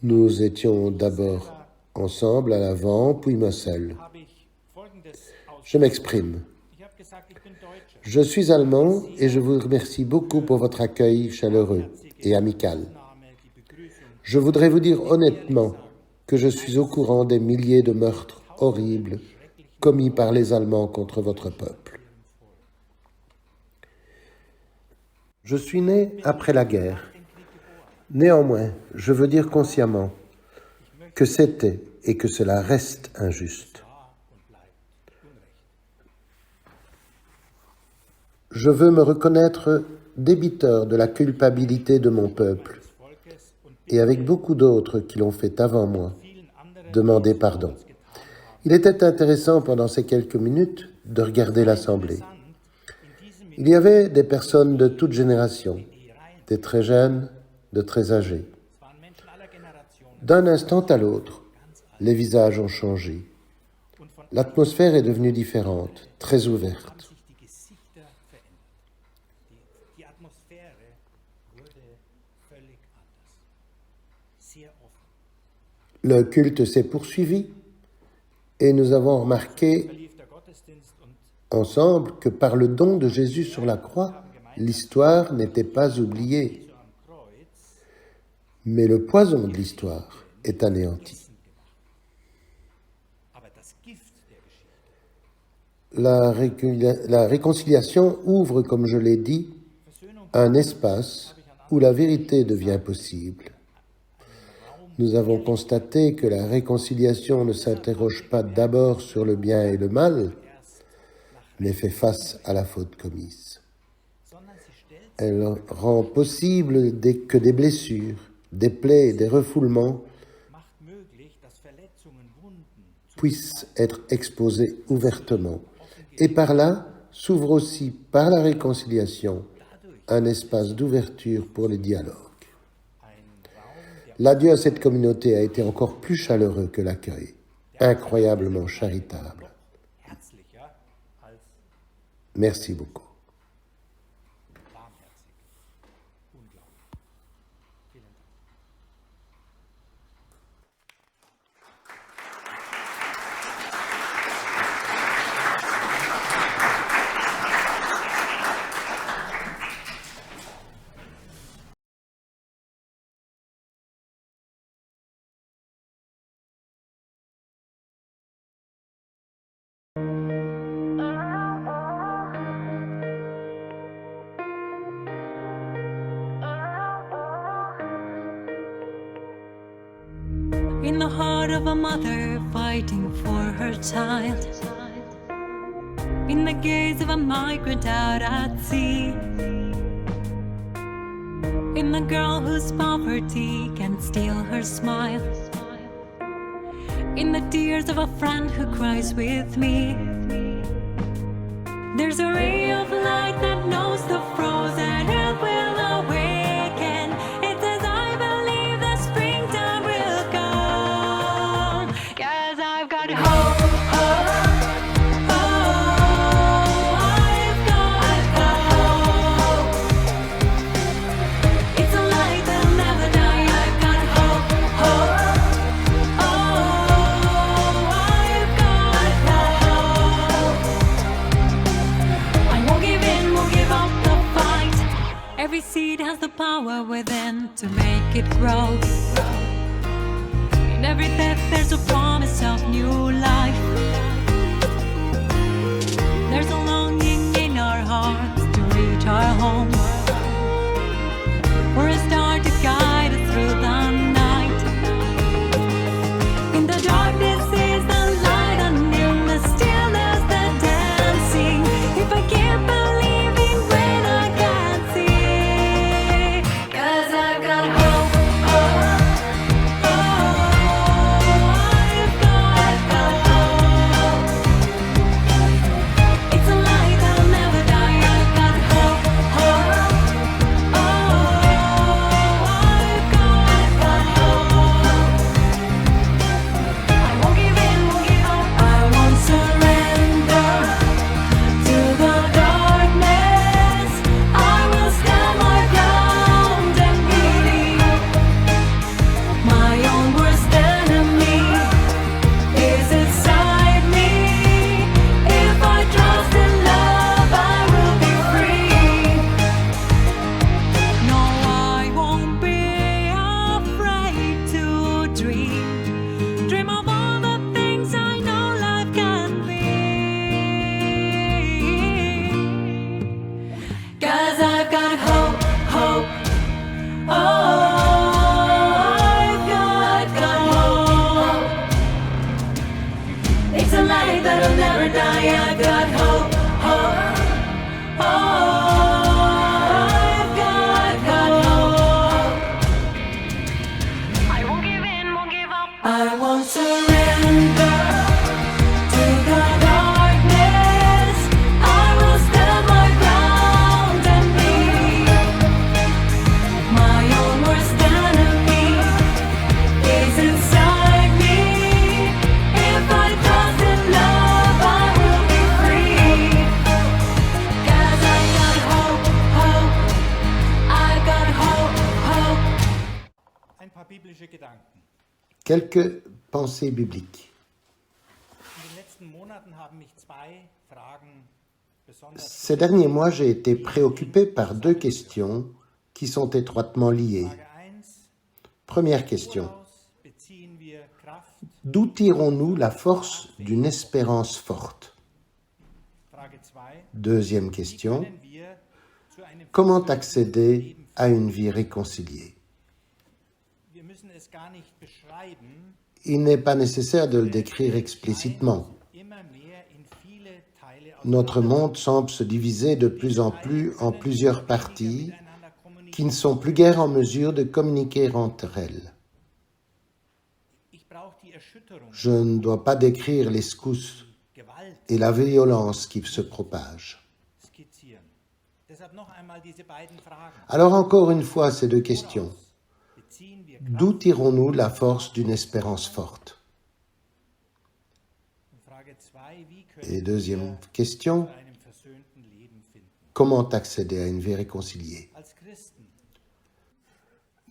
nous étions d'abord ensemble à l'avant, puis moi seul. Je m'exprime. Je suis allemand et je vous remercie beaucoup pour votre accueil chaleureux et amical. Je voudrais vous dire honnêtement que je suis au courant des milliers de meurtres horribles commis par les Allemands contre votre peuple. Je suis né après la guerre. Néanmoins, je veux dire consciemment que c'était et que cela reste injuste. Je veux me reconnaître débiteur de la culpabilité de mon peuple et avec beaucoup d'autres qui l'ont fait avant moi, demander pardon. Il était intéressant pendant ces quelques minutes de regarder l'assemblée. Il y avait des personnes de toutes générations, des très jeunes de très âgés. D'un instant à l'autre, les visages ont changé. L'atmosphère est devenue différente, très ouverte. Le culte s'est poursuivi et nous avons remarqué ensemble que par le don de Jésus sur la croix, l'histoire n'était pas oubliée. Mais le poison de l'histoire est anéanti. La réconciliation ouvre, comme je l'ai dit, un espace où la vérité devient possible. Nous avons constaté que la réconciliation ne s'interroge pas d'abord sur le bien et le mal, mais fait face à la faute commise. Elle rend possible que des blessures, des plaies et des refoulements puissent être exposés ouvertement. Et par là, s'ouvre aussi, par la réconciliation, un espace d'ouverture pour les dialogues. L'adieu à cette communauté a été encore plus chaleureux que l'accueil, incroyablement charitable. Merci beaucoup. In the heart of a mother fighting for her child, in the gaze of a migrant out at sea, in the girl whose poverty can steal her smile, in the tears of a friend who cries with me, there's a ray of light that knows the frozen earth will awaken. It says I believe the springtime will come. Yes, I've got hope. I've got hope. It's a light that'll never die. I've got hope. I've got hope. I won't give in, won't give up the fight. Every seed has the power within to make it grow. In every death there's a promise of new life. There's a longing in our hearts to reach our home, for a star to guide us through the night. In the darkness is the light, and in the stillness the dancing. If I can't believe in when I can't see, 'cause I've got hope. I've got hope. Quelques pensées bibliques. Ces derniers mois, j'ai été préoccupé par deux questions qui sont étroitement liées. Première question. D'où tirons-nous la force d'une espérance forte? Deuxième question. Comment accéder à une vie réconciliée? Il n'est pas nécessaire de le décrire explicitement. Notre monde semble se diviser de plus en plus en plusieurs parties qui ne sont plus guère en mesure de communiquer entre elles. Je ne dois pas décrire les secousses et la violence qui se propagent. Alors encore une fois, ces deux questions. D'où tirons-nous la force d'une espérance forte? Et deuxième question, comment accéder à une vie réconciliée?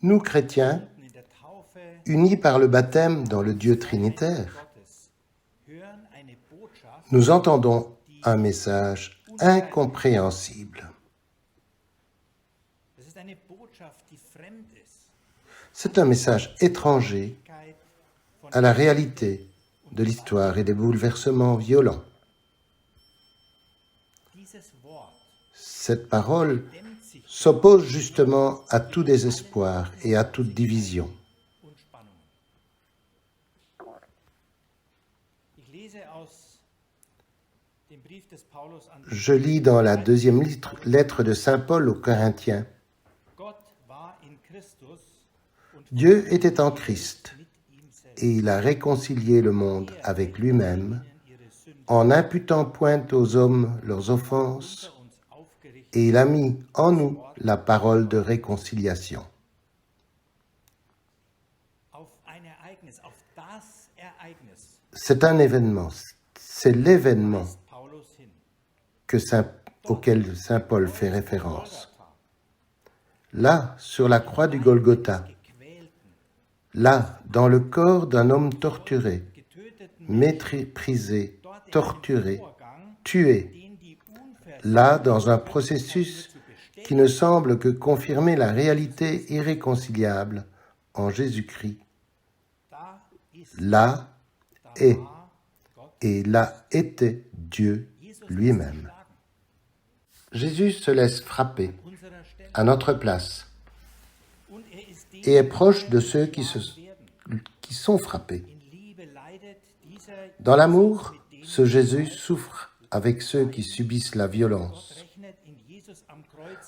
Nous, chrétiens, unis par le baptême dans le Dieu trinitaire, nous entendons un message incompréhensible. C'est un message étranger à la réalité de l'histoire et des bouleversements violents. Cette parole s'oppose justement à tout désespoir et à toute division. Je lis dans la deuxième lettre de saint Paul aux Corinthiens. Dieu était en Christ et il a réconcilié le monde avec lui-même en n'imputant point aux hommes leurs offenses et il a mis en nous la parole de réconciliation. C'est un événement, c'est l'événement auquel saint Paul fait référence. Là, sur la croix du Golgotha, là, dans le corps d'un homme torturé, méprisé, torturé, tué, là, dans un processus qui ne semble que confirmer la réalité irréconciliable en Jésus-Christ. Là est, et là était Dieu lui-même. Jésus se laisse frapper à notre place et est proche de ceux qui sont frappés. Dans l'amour, ce Jésus souffre avec ceux qui subissent la violence.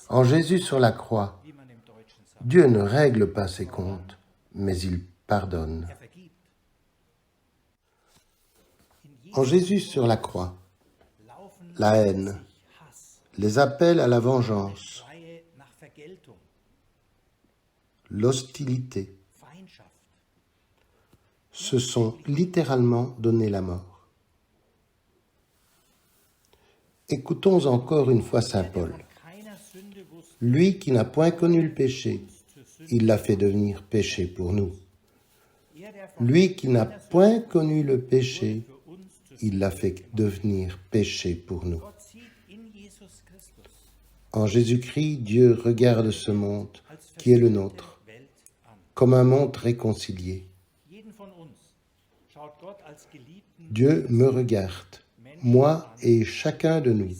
En Jésus sur la croix, Dieu ne règle pas ses comptes, mais il pardonne. En Jésus sur la croix, la haine, les appels à la vengeance, l'hostilité, se sont littéralement donné la mort. Écoutons encore une fois saint Paul. Lui qui n'a point connu le péché, il l'a fait devenir péché pour nous. Lui qui n'a point connu le péché, il l'a fait devenir péché pour nous. En Jésus-Christ, Dieu regarde ce monde qui est le nôtre, comme un monde réconcilié. Dieu me regarde, moi et chacun de nous,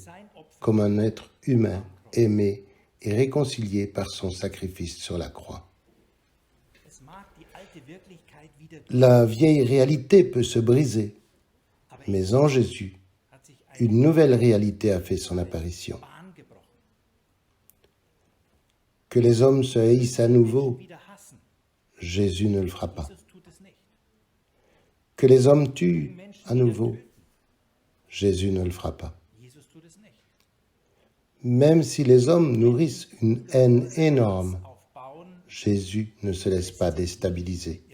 comme un être humain, aimé et réconcilié par son sacrifice sur la croix. La vieille réalité peut se briser, mais en Jésus, une nouvelle réalité a fait son apparition. Que les hommes se haïssent à nouveau, Jésus ne le fera pas. Que les hommes tuent à nouveau, Jésus ne le fera pas. Même si les hommes nourrissent une haine énorme, Jésus ne se laisse pas déstabiliser.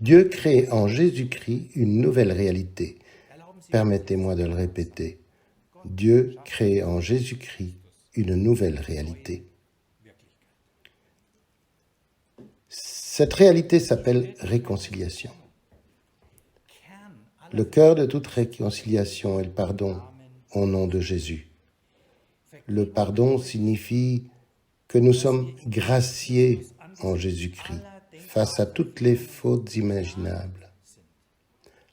Dieu crée en Jésus-Christ une nouvelle réalité. Permettez-moi de le répéter. Dieu crée en Jésus-Christ une nouvelle réalité. Cette réalité s'appelle réconciliation. Le cœur de toute réconciliation est le pardon au nom de Jésus. Le pardon signifie que nous sommes graciés en Jésus-Christ face à toutes les fautes imaginables.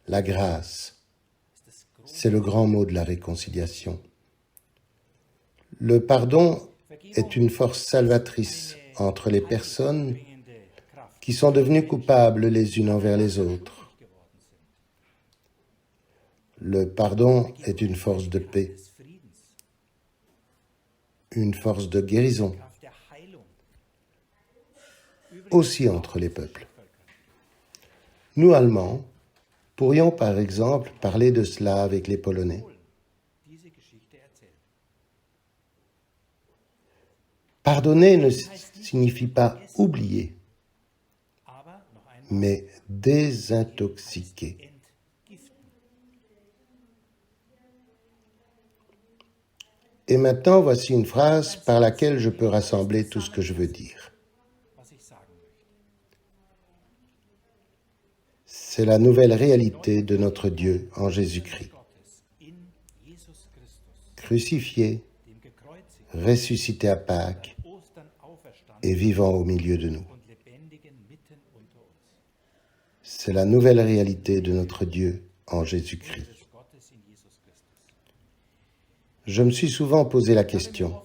La grâce, c'est le grand mot de la réconciliation. Le pardon est une force salvatrice entre les personnes qui sont devenues coupables les unes envers les autres. Le pardon est une force de paix, une force de guérison, aussi entre les peuples. Nous, Allemands, pourrions par exemple parler de cela avec les Polonais. Pardonner ne signifie pas oublier, mais désintoxiquer. Et maintenant, voici une phrase par laquelle je peux rassembler tout ce que je veux dire. C'est la nouvelle réalité de notre Dieu en Jésus-Christ. Crucifié, ressuscité à Pâques et vivant au milieu de nous. C'est la nouvelle réalité de notre Dieu en Jésus-Christ. Je me suis souvent posé la question,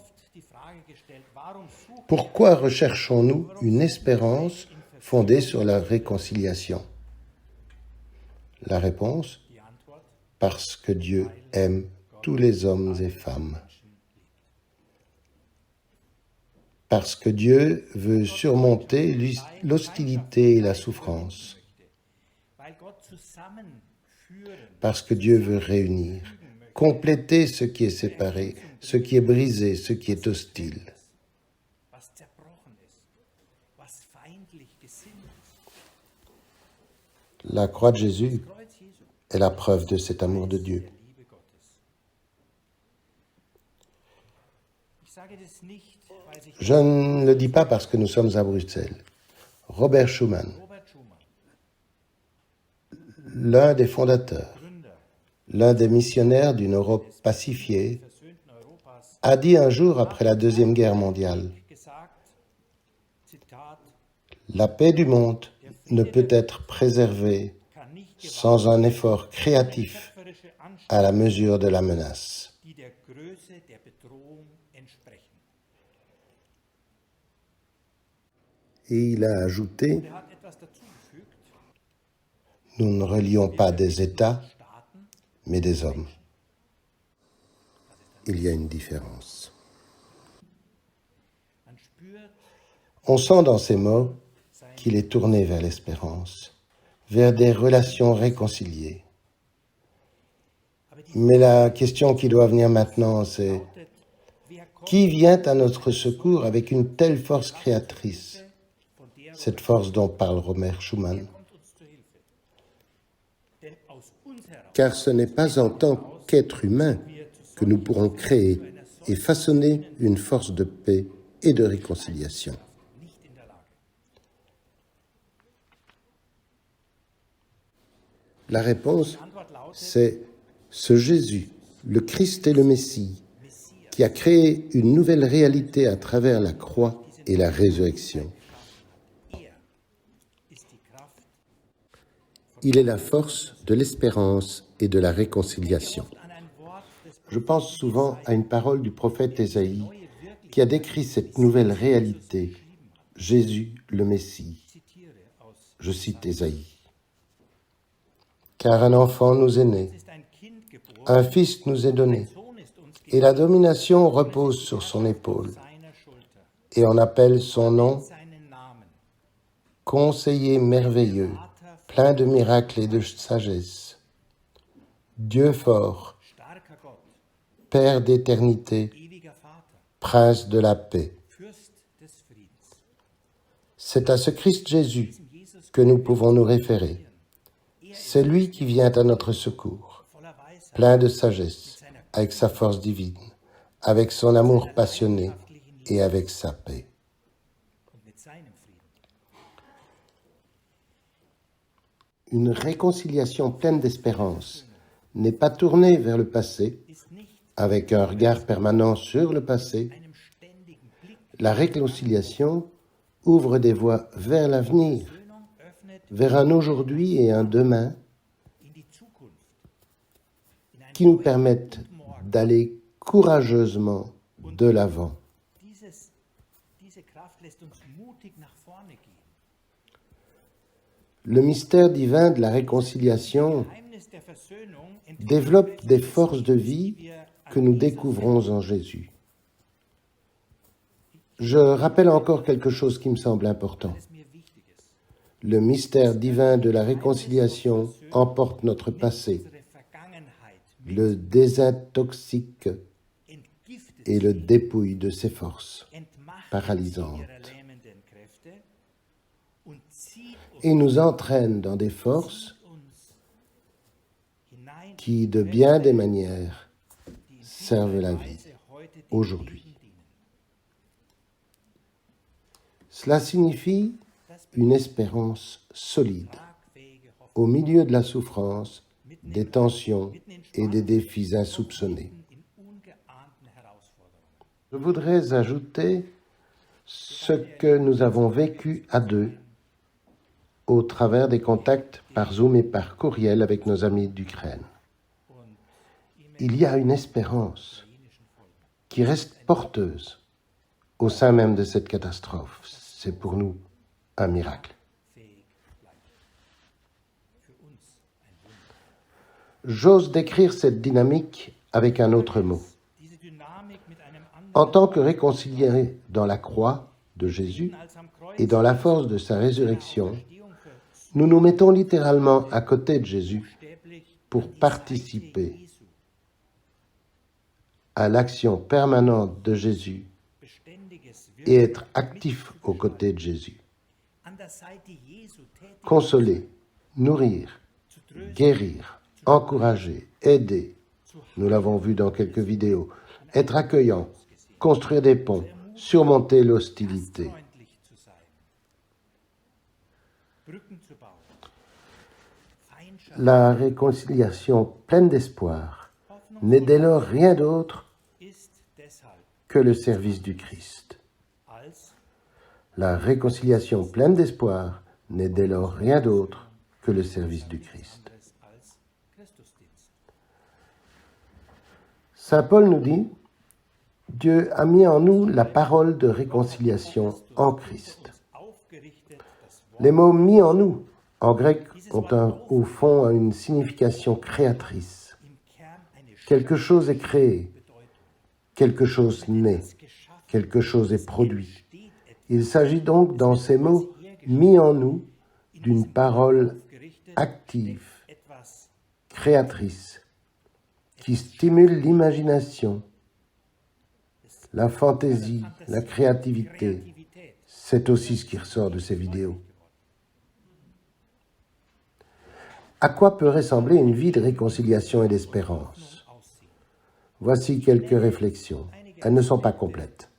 pourquoi recherchons-nous une espérance fondée sur la réconciliation? La réponse, parce que Dieu aime tous les hommes et femmes. Parce que Dieu veut surmonter l'hostilité et la souffrance. Parce que Dieu veut réunir, compléter ce qui est séparé, ce qui est brisé, ce qui est hostile. La croix de Jésus est la preuve de cet amour de Dieu. Je ne le dis pas parce que nous sommes à Bruxelles. Robert Schuman, l'un des fondateurs, l'un des missionnaires d'une Europe pacifiée, a dit un jour après la Deuxième Guerre mondiale, « La paix du monde ne peut être préservée sans un effort créatif à la mesure de la menace. » Et il a ajouté, « Nous ne relions pas des États, mais des hommes. » Il y a une différence. On sent dans ces mots qu'il est tourné vers l'espérance, vers des relations réconciliées. Mais la question qui doit venir maintenant, c'est qui vient à notre secours avec une telle force créatrice, cette force dont parle Robert Schuman? Car ce n'est pas en tant qu'être humain que nous pourrons créer et façonner une force de paix et de réconciliation. La réponse, c'est ce Jésus, le Christ et le Messie, qui a créé une nouvelle réalité à travers la croix et la résurrection. Il est la force de l'espérance et de la réconciliation. Je pense souvent à une parole du prophète Ésaïe qui a décrit cette nouvelle réalité, Jésus le Messie. Je cite Ésaïe. « Car un enfant nous est né, un fils nous est donné, et la domination repose sur son épaule, et on appelle son nom Conseiller merveilleux, plein de miracles et de sagesse, Dieu fort, Père d'éternité, Prince de la paix. » C'est à ce Christ Jésus que nous pouvons nous référer. C'est lui qui vient à notre secours, plein de sagesse, avec sa force divine, avec son amour passionné et avec sa paix. Une réconciliation pleine d'espérance n'est pas tournée vers le passé, avec un regard permanent sur le passé. La réconciliation ouvre des voies vers l'avenir, vers un aujourd'hui et un demain qui nous permettent d'aller courageusement de l'avant. Le mystère divin de la réconciliation développe des forces de vie que nous découvrons en Jésus. Je rappelle encore quelque chose qui me semble important. Le mystère divin de la réconciliation emporte notre passé, le désintoxique et le dépouille de ses forces paralysantes et nous entraîne dans des forces qui, de bien des manières, servent la vie aujourd'hui. Cela signifie une espérance solide au milieu de la souffrance, des tensions et des défis insoupçonnés. Je voudrais ajouter ce que nous avons vécu à deux au travers des contacts par Zoom et par courriel avec nos amis d'Ukraine. Il y a une espérance qui reste porteuse au sein même de cette catastrophe. C'est pour nous un miracle. J'ose décrire cette dynamique avec un autre mot. En tant que réconciliés dans la croix de Jésus et dans la force de sa résurrection, nous nous mettons littéralement à côté de Jésus pour participer à l'action permanente de Jésus et être actifs aux côtés de Jésus. Consoler, nourrir, guérir, encourager, aider, nous l'avons vu dans quelques vidéos, être accueillant, construire des ponts, surmonter l'hostilité. La réconciliation pleine d'espoir n'est dès lors rien d'autre que le service du Christ. La réconciliation pleine d'espoir n'est dès lors rien d'autre que le service du Christ. Saint Paul nous dit, Dieu a mis en nous la parole de réconciliation en Christ. Les mots « mis en nous » en grec ont au fond une signification créatrice. Quelque chose est créé, quelque chose naît, quelque chose est produit. Il s'agit donc dans ces mots « mis en nous » d'une parole active, créatrice, qui stimule l'imagination, la fantaisie, la créativité. C'est aussi ce qui ressort de ces vidéos. À quoi peut ressembler une vie de réconciliation et d'espérance? Voici quelques réflexions. Elles ne sont pas complètes.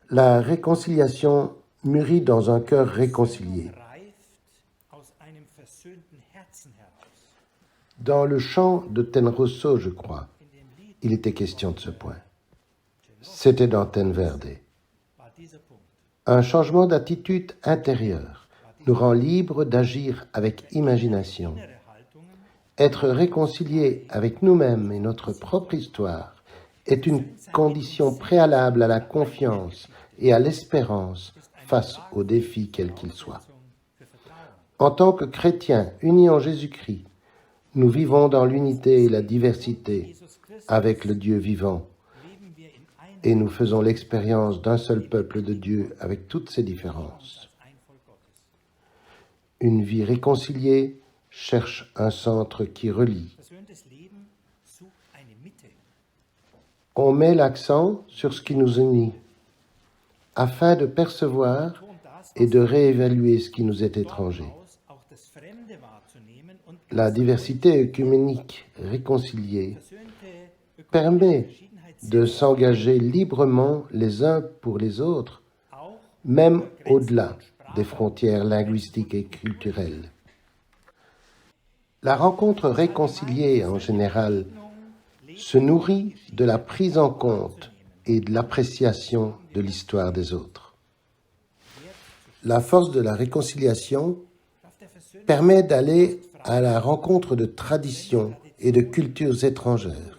La réconciliation mûrit dans un cœur réconcilié. Dans le chant de Tenrosso, je crois, il était question de ce point. C'était dans Ten Verde. Un changement d'attitude intérieure nous rend libres d'agir avec imagination. Être réconcilié avec nous-mêmes et notre propre histoire est une condition préalable à la confiance et à l'espérance face aux défis quels qu'ils soient. En tant que chrétiens unis en Jésus-Christ, nous vivons dans l'unité et la diversité avec le Dieu vivant et nous faisons l'expérience d'un seul peuple de Dieu avec toutes ses différences. Une vie réconciliée cherche un centre qui relie. On met l'accent sur ce qui nous unit, afin de percevoir et de réévaluer ce qui nous est étranger. La diversité œcuménique réconciliée permet de s'engager librement les uns pour les autres, même au-delà des frontières linguistiques et culturelles. La rencontre réconciliée, en général, se nourrit de la prise en compte et de l'appréciation de l'histoire des autres. La force de la réconciliation permet d'aller à la rencontre de traditions et de cultures étrangères.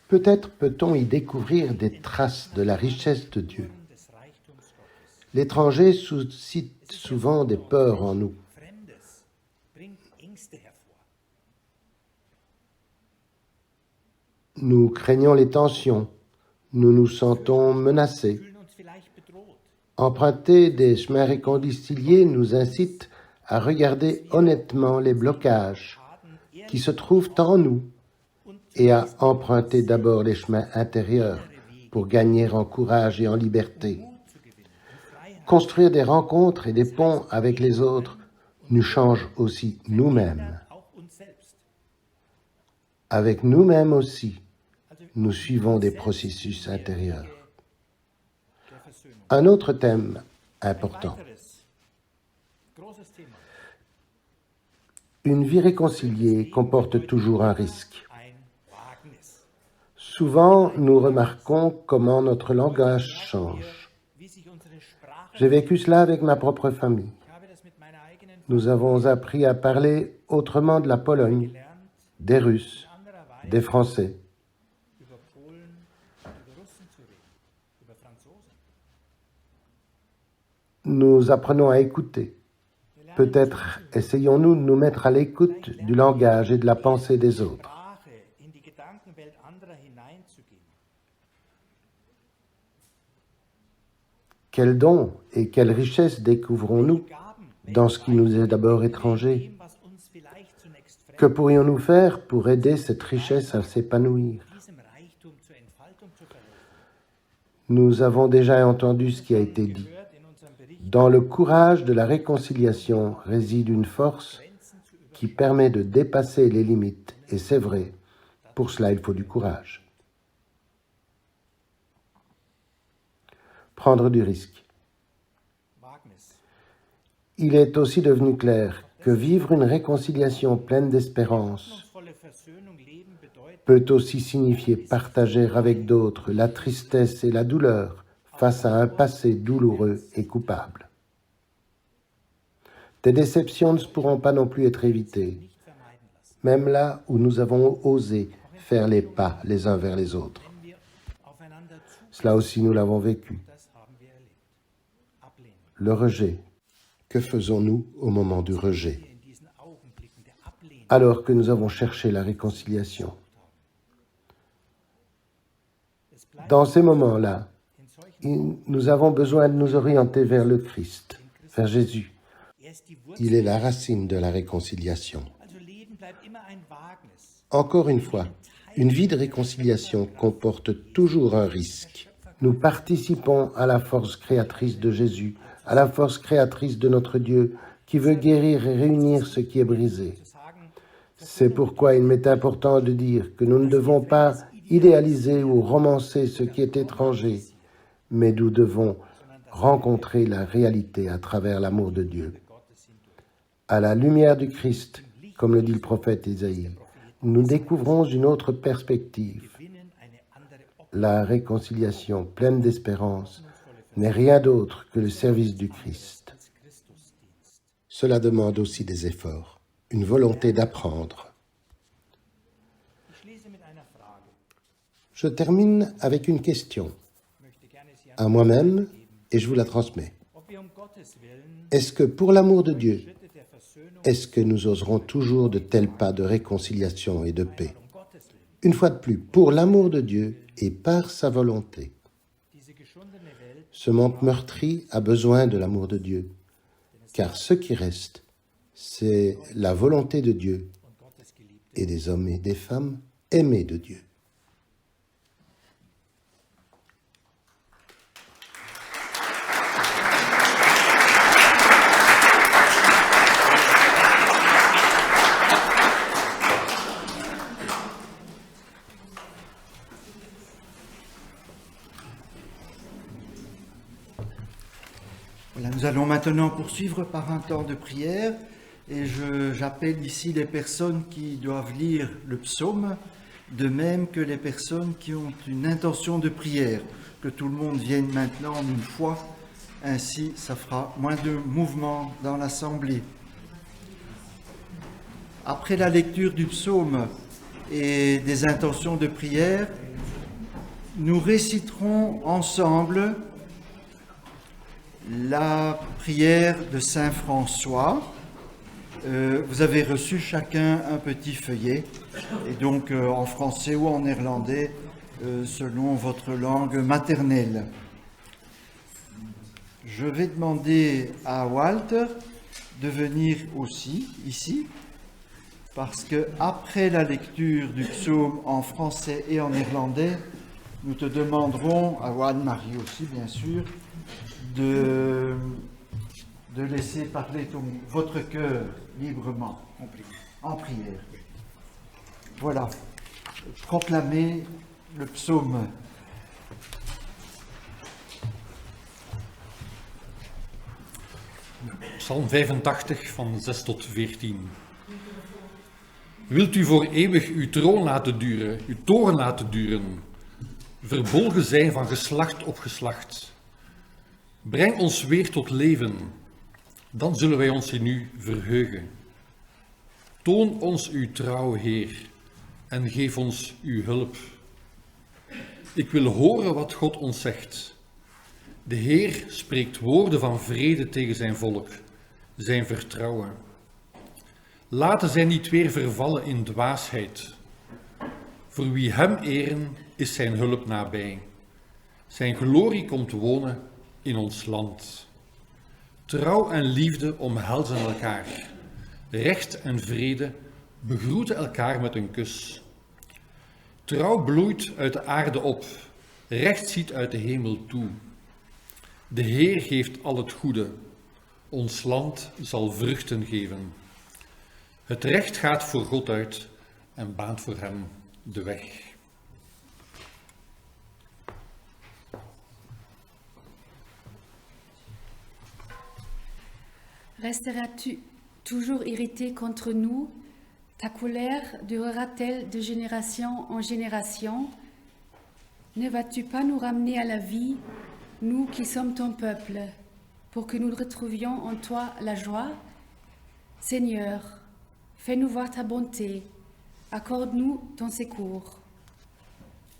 Peut-être peut-on y découvrir des traces de la richesse de Dieu. L'étranger suscite souvent des peurs en nous. Nous craignons les tensions, nous nous sentons menacés. Emprunter des chemins réconciliés nous incite à regarder honnêtement les blocages qui se trouvent en nous et à emprunter d'abord les chemins intérieurs pour gagner en courage et en liberté. Construire des rencontres et des ponts avec les autres nous change aussi nous-mêmes. Avec nous-mêmes aussi, nous suivons des processus intérieurs. Un autre thème important. Une vie réconciliée comporte toujours un risque. Souvent, nous remarquons comment notre langage change. J'ai vécu cela avec ma propre famille. Nous avons appris à parler autrement de la Pologne, des Russes, des Français. Nous apprenons à écouter. Peut-être essayons-nous de nous mettre à l'écoute du langage et de la pensée des autres. Quel don et quelle richesse découvrons-nous dans ce qui nous est d'abord étranger? Que pourrions-nous faire pour aider cette richesse à s'épanouir? Nous avons déjà entendu ce qui a été dit. Dans le courage de la réconciliation réside une force qui permet de dépasser les limites, et c'est vrai, pour cela il faut du courage. Prendre du risque. Il est aussi devenu clair que vivre une réconciliation pleine d'espérance peut aussi signifier partager avec d'autres la tristesse et la douleur face à un passé douloureux et coupable. Des déceptions ne pourront pas non plus être évitées, même là où nous avons osé faire les pas les uns vers les autres. Cela aussi, nous l'avons vécu. Le rejet. Que faisons-nous au moment du rejet, alors que nous avons cherché la réconciliation? Dans ces moments-là, nous avons besoin de nous orienter vers le Christ, vers Jésus. Il est la racine de la réconciliation. Encore une fois, une vie de réconciliation comporte toujours un risque. Nous participons à la force créatrice de Jésus, à la force créatrice de notre Dieu, qui veut guérir et réunir ce qui est brisé. C'est pourquoi il m'est important de dire que nous ne devons pas idéaliser ou romancer ce qui est étranger, mais nous devons rencontrer la réalité à travers l'amour de Dieu. À la lumière du Christ, comme le dit le prophète Isaïe, nous découvrons une autre perspective. La réconciliation pleine d'espérance n'est rien d'autre que le service du Christ. Cela demande aussi des efforts, une volonté d'apprendre. Je termine avec une question à moi-même et je vous la transmets. Est-ce que pour l'amour de Dieu, est-ce que nous oserons toujours de tels pas de réconciliation et de paix? Une fois de plus, pour l'amour de Dieu et par sa volonté. Ce monde meurtri a besoin de l'amour de Dieu, car ce qui reste, c'est la volonté de Dieu et des hommes et des femmes aimés de Dieu. maintenant poursuivre par un temps de prière et j'appelle ici les personnes qui doivent lire le psaume, de même que les personnes qui ont une intention de prière, que tout le monde vienne maintenant en une fois, ainsi ça fera moins de mouvement dans l'assemblée. Après la lecture du psaume et des intentions de prière, nous réciterons ensemble la prière de Saint François. Vous avez reçu chacun un petit feuillet, et donc en français ou en néerlandais, selon votre langue maternelle. Je vais demander à Walter de venir aussi ici, parce que après la lecture du psaume en français et en néerlandais, nous te demanderons, à Anne-Marie aussi bien sûr, de laisser parler votre cœur librement, en prière. Voilà, proclamez le psaume. Psalm 85 van 6 tot 14. Wilt u voor eeuwig uw troon laten duren, uw toren laten duren, verbolgen zijn van geslacht op geslacht. Breng ons weer tot leven, dan zullen wij ons in u verheugen. Toon ons uw trouw, Heer, en geef ons uw hulp. Ik wil horen wat God ons zegt. De Heer spreekt woorden van vrede tegen zijn volk, zijn vertrouwen. Laten zij niet weer vervallen in dwaasheid. Voor wie hem eren, is zijn hulp nabij. Zijn glorie komt wonen in ons land. Trouw en liefde omhelzen elkaar. Recht en vrede begroeten elkaar met een kus. Trouw bloeit uit de aarde op. Recht ziet uit de hemel toe. De Heer geeft al het goede. Ons land zal vruchten geven. Het recht gaat voor God uit en baant voor hem de weg. Resteras-tu toujours irrité contre nous? Ta colère durera-t-elle de génération en génération? Ne vas-tu pas nous ramener à la vie, nous qui sommes ton peuple, pour que nous retrouvions en toi la joie? Seigneur, fais-nous voir ta bonté, accorde-nous ton secours.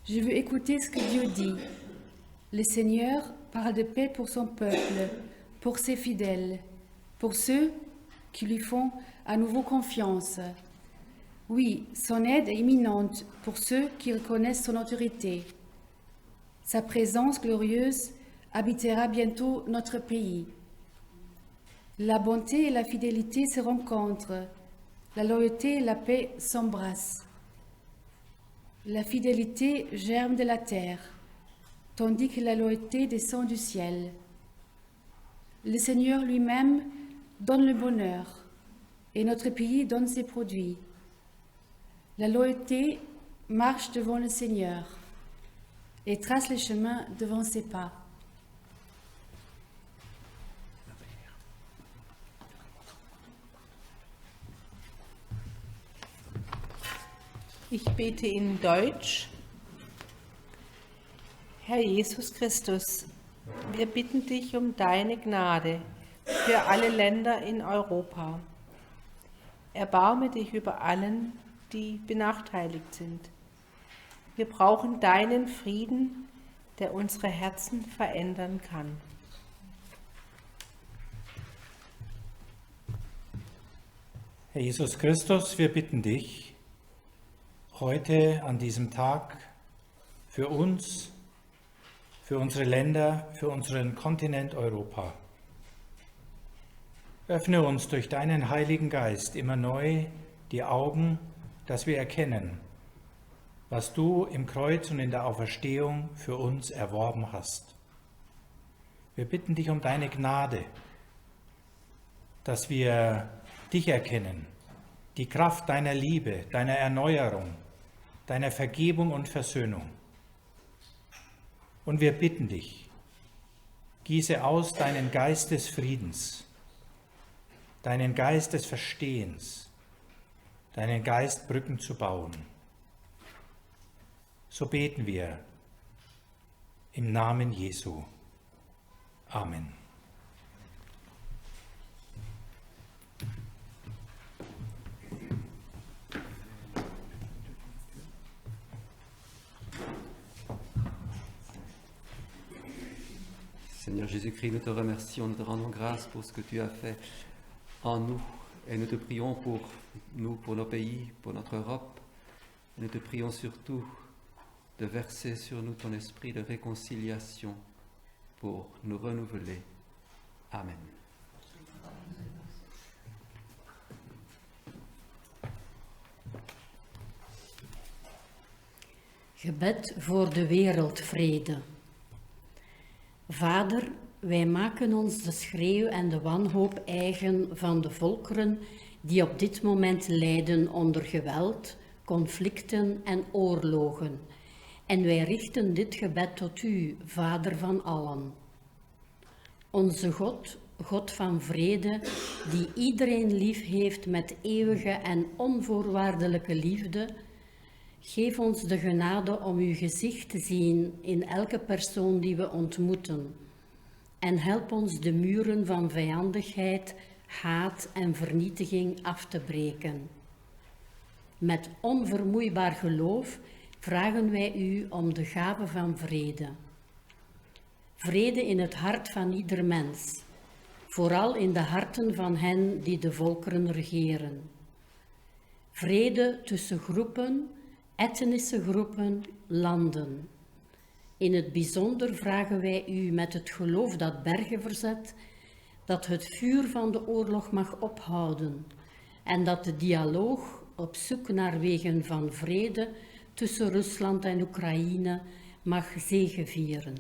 Je veux écouter ce que Dieu dit. Le Seigneur parle de paix pour son peuple, pour ses fidèles, pour ceux qui lui font à nouveau confiance. Oui, son aide est imminente pour ceux qui reconnaissent son autorité. Sa présence glorieuse habitera bientôt notre pays. La bonté et la fidélité se rencontrent, la loyauté et la paix s'embrassent. La fidélité germe de la terre, tandis que la loyauté descend du ciel. Le Seigneur lui-même donne le bonheur, et notre pays donne ses produits. La loyauté marche devant le Seigneur et trace les chemins devant ses pas. Ich bete in Deutsch. Herr Jesus Christus, wir bitten dich um deine Gnade für alle Länder in Europa. Erbarme dich über allen, die benachteiligt sind. Wir brauchen deinen Frieden, der unsere Herzen verändern kann. Herr Jesus Christus, wir bitten dich, heute an diesem Tag für uns, für unsere Länder, für unseren Kontinent Europa. Öffne uns durch deinen Heiligen Geist immer neu die Augen, dass wir erkennen, was du im Kreuz und in der Auferstehung für uns erworben hast. Wir bitten dich um deine Gnade, dass wir dich erkennen, die Kraft deiner Liebe, deiner Erneuerung, deiner Vergebung und Versöhnung. Und wir bitten dich, Gieße aus deinen Geist des Friedens, deinen Geist des Verstehens, deinen Geist, Brücken zu bauen. So beten wir im Namen Jesu. Amen. Seigneur Jésus-Christ, nous te remercions, nous te rendons grâce pour ce que tu as fait en nous. Et nous te prions pour nous, pour nos pays, pour notre Europe. Et nous te prions surtout de verser sur nous ton esprit de réconciliation pour nous renouveler. Amen. Gebed voor de wereldvrede. Vader, wij maken ons de schreeuw en de wanhoop eigen van de volkeren die op dit moment lijden onder geweld, conflicten en oorlogen. En wij richten dit gebed tot u, Vader van allen. Onze God, God van vrede, die iedereen lief heeft met eeuwige en onvoorwaardelijke liefde, geef ons de genade om uw gezicht te zien in elke persoon die we ontmoeten. En help ons de muren van vijandigheid, haat en vernietiging af te breken. Met onvermoeibaar geloof vragen wij u om de gave van vrede. Vrede in het hart van ieder mens, vooral in de harten van hen die de volkeren regeren. Vrede tussen groepen, etnische groepen, landen. In het bijzonder vragen wij u met het geloof dat bergen verzet, dat het vuur van de oorlog mag ophouden en dat de dialoog op zoek naar wegen van vrede tussen Rusland en Oekraïne mag zegevieren.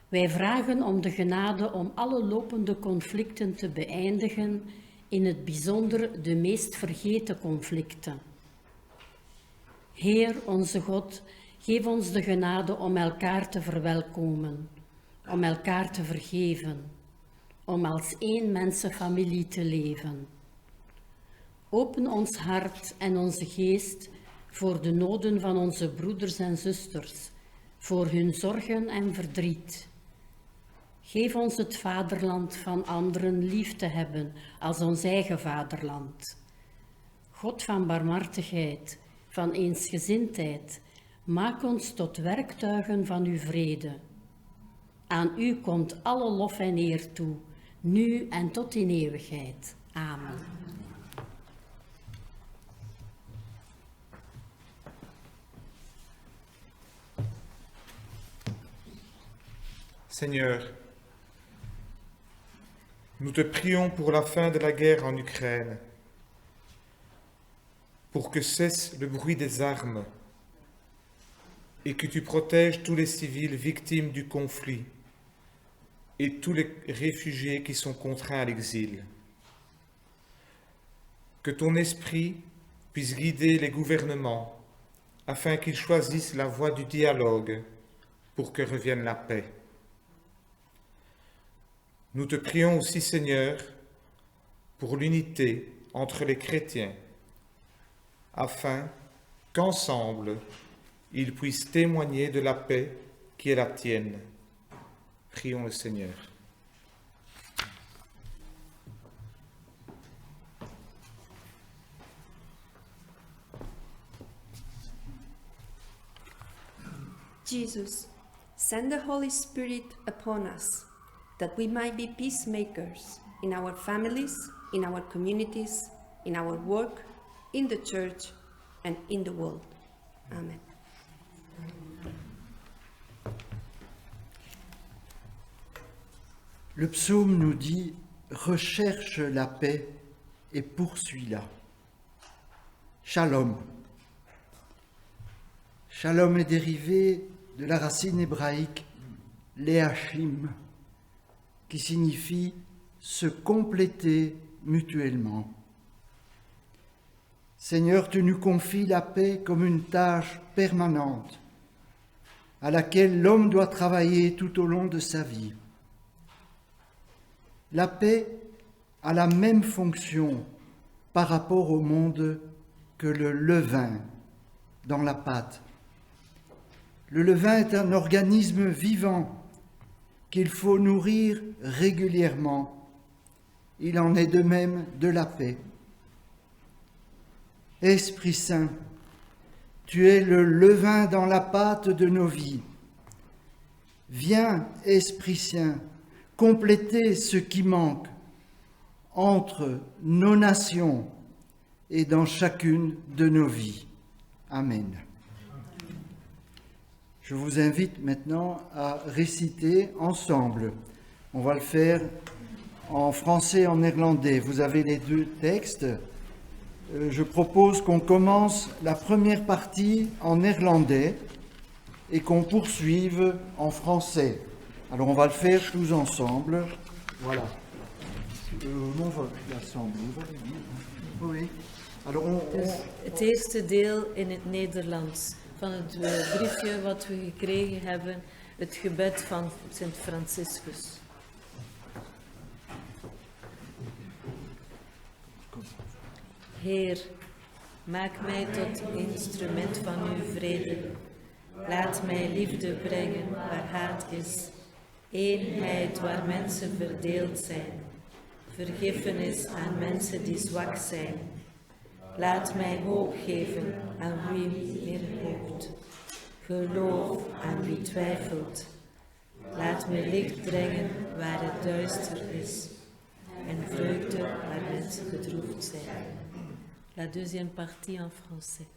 Wij vragen om de genade om alle lopende conflicten te beëindigen, in het bijzonder de meest vergeten conflicten. Heer, onze God, geef ons de genade om elkaar te verwelkomen, om elkaar te vergeven, om als één mensenfamilie te leven. Open ons hart en onze geest voor de noden van onze broeders en zusters, voor hun zorgen en verdriet. Geef ons het vaderland van anderen lief te hebben als ons eigen vaderland. God van barmhartigheid, van eensgezindheid, maak ons tot werktuigen van uw vrede. Aan u komt alle lof en eer toe, nu en tot in eeuwigheid. Amen. Seigneur, nous te prions pour la fin de la guerre en Ukraine, pour que cesse le bruit des armes et que tu protèges tous les civils victimes du conflit et tous les réfugiés qui sont contraints à l'exil. Que ton esprit puisse guider les gouvernements afin qu'ils choisissent la voie du dialogue pour que revienne la paix. Nous te prions aussi, Seigneur, pour l'unité entre les chrétiens, afin qu'ensemble, ils puissent témoigner de la paix qui est la tienne. Prions le Seigneur. Jesus, send the Holy Spirit upon us, that we might be peacemakers in our families, in our communities, in our work, in the church, and in the world. Amen. Le psaume nous dit « Recherche la paix et poursuis-la ». Shalom. Shalom est dérivé de la racine hébraïque « léachim », qui signifie « se compléter mutuellement ». Seigneur, tu nous confies la paix comme une tâche permanente, à laquelle l'homme doit travailler tout au long de sa vie. La paix a la même fonction par rapport au monde que le levain dans la pâte. Le levain est un organisme vivant qu'il faut nourrir régulièrement. Il en est de même de la paix. Esprit Saint, tu es le levain dans la pâte de nos vies. Viens, Esprit Saint, compléter ce qui manque entre nos nations et dans chacune de nos vies. Amen. Je vous invite maintenant à réciter ensemble. On va le faire en français et en néerlandais. Vous avez les deux textes. Je propose qu'on commence la première partie en néerlandais et qu'on poursuive en français. Alors on va le faire tous ensemble. Voilà. On va l'assemblée. Oui. Alors Dus het eerste deel in het Nederlands van het briefje wat we gekregen hebben, het gebed van Sint Franciscus. Heer, maak mij tot instrument van uw vrede. Laat mij liefde brengen waar haat is, eenheid waar mensen verdeeld zijn, vergiffenis aan mensen die zwak zijn. Laat mij hoop geven aan wie meer hoopt, geloof aan wie twijfelt. Laat me licht brengen waar het duister is en vreugde waar mensen bedroefd zijn. La deuxième partie en français.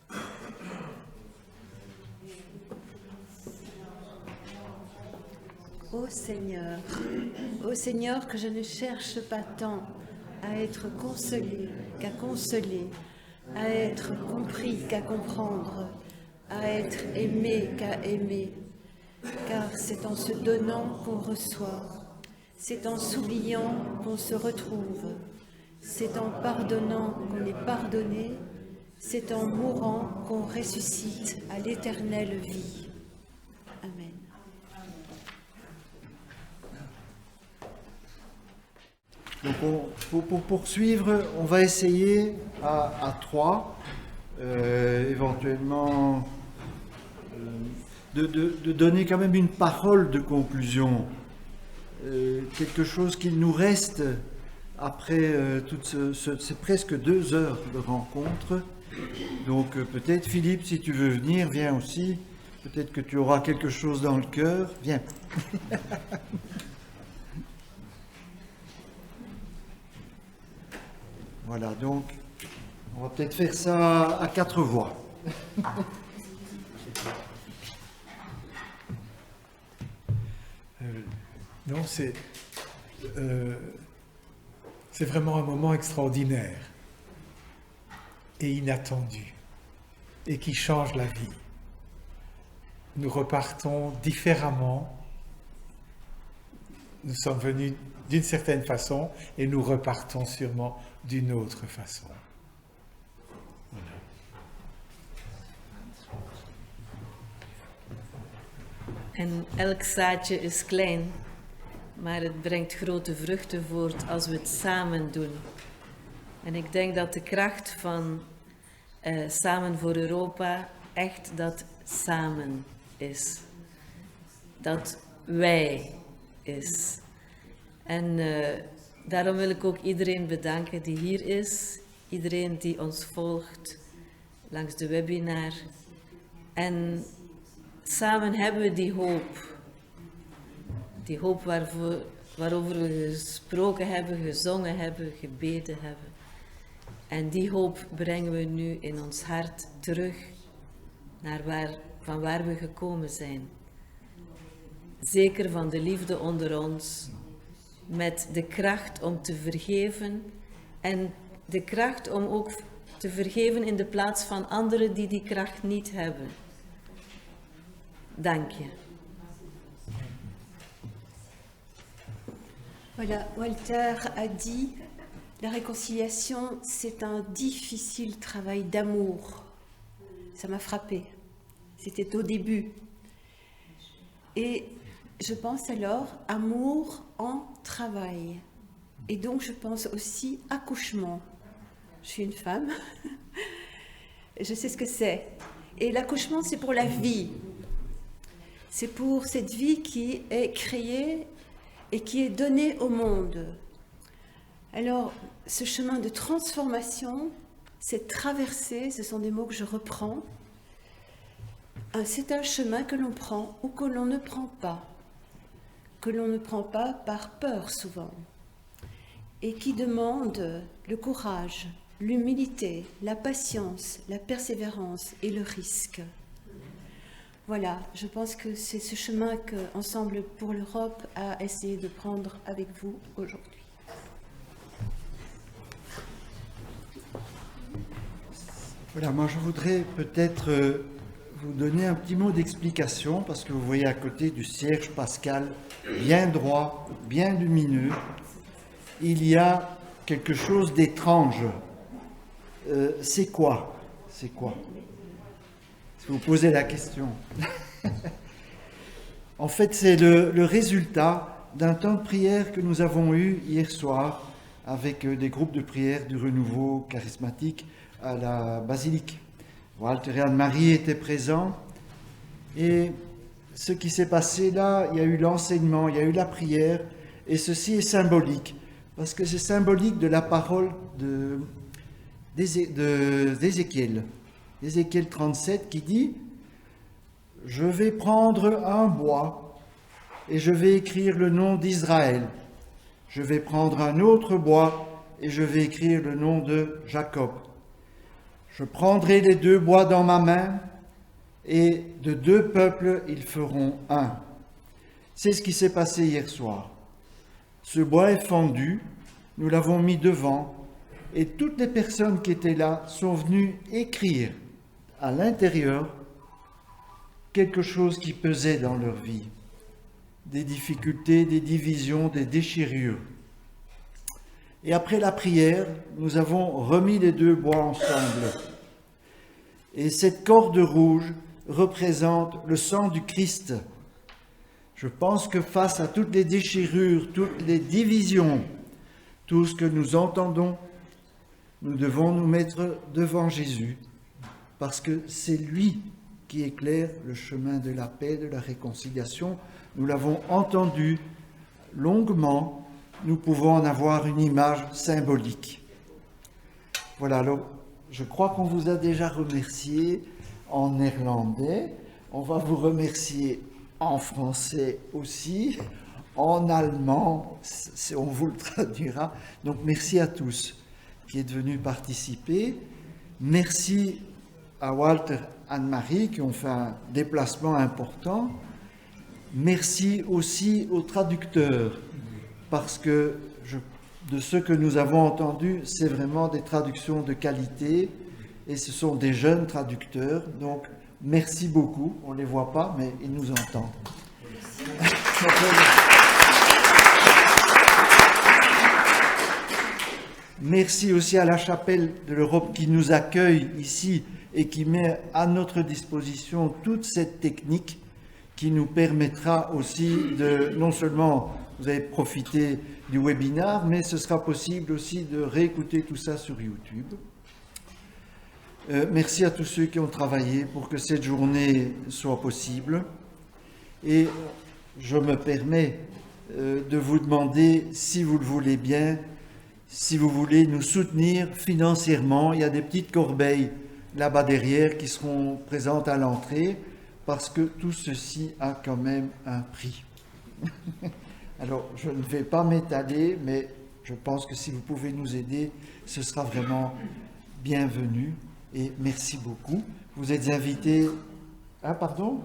Ô Seigneur, que je ne cherche pas tant à être consolé qu'à consoler, à être compris qu'à comprendre, à être aimé qu'à aimer, car c'est en se donnant qu'on reçoit, c'est en s'oubliant qu'on se retrouve, c'est en pardonnant qu'on est pardonné, c'est en mourant qu'on ressuscite à l'éternelle vie. Amen. Donc pour poursuivre, on va essayer à trois, éventuellement, de donner quand même une parole de conclusion, quelque chose qu'il nous reste après ces presque 2 heures de rencontre. Donc peut-être Philippe, si tu veux venir, viens aussi. Peut-être que tu auras quelque chose dans le cœur. Viens. Voilà, donc on va peut-être faire ça à 4 voix. Non, c'est vraiment un moment extraordinaire et inattendu et qui change la vie. Nous repartons différemment. Nous sommes venus d'une certaine façon et nous repartons sûrement d'une autre façon. Voilà. En elk zaadje is klein, maar het brengt grote vruchten voort als we het samen doen. En ik denk dat de kracht van Samen voor Europa echt dat samen is. Dat wij is. En daarom wil ik ook iedereen bedanken die hier is. Iedereen die ons volgt langs de webinar. En samen hebben we die hoop. Die hoop waarover we gesproken hebben, gezongen hebben, gebeden hebben. En die hoop brengen we nu in ons hart terug naar van waar we gekomen zijn. Zeker van de liefde onder ons, met de kracht om te vergeven en de kracht om ook te vergeven in de plaats van anderen die die kracht niet hebben. Dank je. Voilà, Walter a dit, la réconciliation, c'est un difficile travail d'amour. Ça m'a frappé. C'était au début. Et je pense alors amour en travail. Et donc je pense aussi accouchement. Je suis une femme, je sais ce que c'est. Et l'accouchement, c'est pour la vie. C'est pour cette vie qui est créée et qui est donnée au monde. Alors, ce chemin de transformation, cette traversée, ce sont des mots que je reprends. C'est un chemin que l'on prend ou que l'on ne prend pas. Que l'on ne prend pas par peur souvent. Et qui demande le courage, l'humilité, la patience, la persévérance et le risque. Voilà, je pense que c'est ce chemin qu'Ensemble pour l'Europe a essayé de prendre avec vous aujourd'hui. Voilà, moi je voudrais peut-être vous donner un petit mot d'explication, parce que vous voyez à côté du cierge pascal, bien droit, bien lumineux, il y a quelque chose d'étrange. C'est quoi? C'est quoi? Si vous posez la question. En fait, c'est le résultat d'un temps de prière que nous avons eu hier soir avec des groupes de prière du renouveau charismatique à la basilique. Walter et Anne-Marie étaient présents et ce qui s'est passé là, il y a eu l'enseignement, il y a eu la prière et ceci est symbolique parce que c'est symbolique de la parole d'Ézéchiel. Ézéchiel 37 qui dit « Je vais prendre un bois et je vais écrire le nom d'Israël. Je vais prendre un autre bois et je vais écrire le nom de Jacob. Je prendrai les deux bois dans ma main et de deux peuples ils feront un. » C'est ce qui s'est passé hier soir. Ce bois est fendu, nous l'avons mis devant et toutes les personnes qui étaient là sont venues écrire à l'intérieur quelque chose qui pesait dans leur vie. Des difficultés, des divisions, des déchirures. Et après la prière, nous avons remis les deux bois ensemble. Et cette corde rouge représente le sang du Christ. Je pense que face à toutes les déchirures, toutes les divisions, tout ce que nous entendons, nous devons nous mettre devant Jésus, parce que c'est lui qui éclaire le chemin de la paix, de la réconciliation. Nous l'avons entendu longuement, nous pouvons en avoir une image symbolique. Voilà, alors je crois qu'on vous a déjà remercié en néerlandais, on va vous remercier en français aussi, en allemand, on vous le traduira. Donc merci à tous qui êtes venus participer. Merci à Walter, Anne-Marie qui ont fait un déplacement important. Merci aussi aux traducteurs, parce que de ce que nous avons entendu, c'est vraiment des traductions de qualité et ce sont des jeunes traducteurs. Donc merci beaucoup, on ne les voit pas, mais ils nous entendent. Merci aussi à la chapelle de l'Europe qui nous accueille ici et qui met à notre disposition toute cette technique qui nous permettra aussi de, non seulement vous avez profité du webinaire, mais ce sera possible aussi de réécouter tout ça sur YouTube. Merci à tous ceux qui ont travaillé pour que cette journée soit possible. Et je me permets de vous demander, si vous le voulez bien, si vous voulez nous soutenir financièrement. Il y a des petites corbeilles là-bas derrière qui seront présentes à l'entrée, parce que tout ceci a quand même un prix. Alors, je ne vais pas m'étaler, mais je pense que si vous pouvez nous aider, ce sera vraiment bienvenu. Et merci beaucoup. Vous êtes invités... Ah, pardon?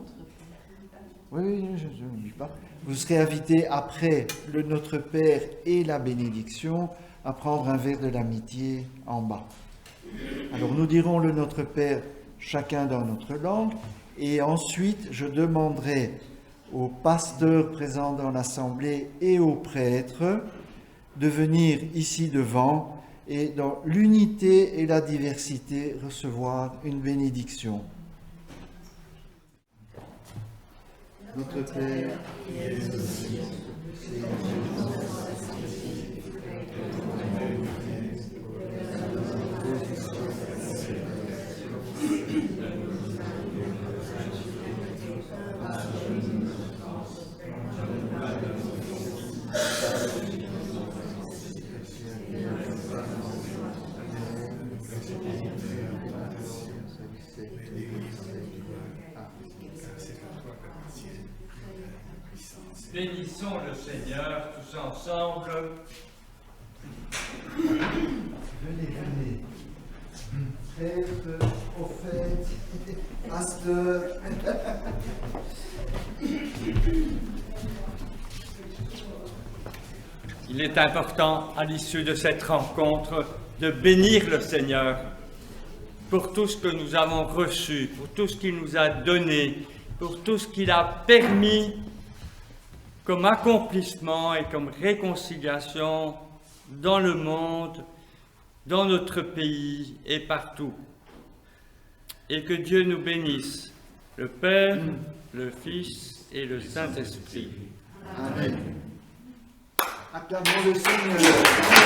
Oui, je n'oublie pas. Vous serez invités après le Notre Père et la bénédiction à prendre un verre de l'amitié en bas. Alors, nous dirons le Notre Père chacun dans notre langue. Et ensuite, je demanderai aux pasteurs présents dans l'assemblée et aux prêtres de venir ici devant et dans l'unité et la diversité recevoir une bénédiction. Notre Père, qui es aux cieux, Bénissons le Seigneur tous ensemble. venez, venez. Faites au fait, pasteur. Il est important, à l'issue de cette rencontre, de bénir le Seigneur pour tout ce que nous avons reçu, pour tout ce qu'il nous a donné, pour tout ce qu'il a permis comme accomplissement et comme réconciliation dans le monde, dans notre pays et partout. Et que Dieu nous bénisse, le Père, le Fils et le Saint-Esprit. Amen. Acclamons le Seigneur.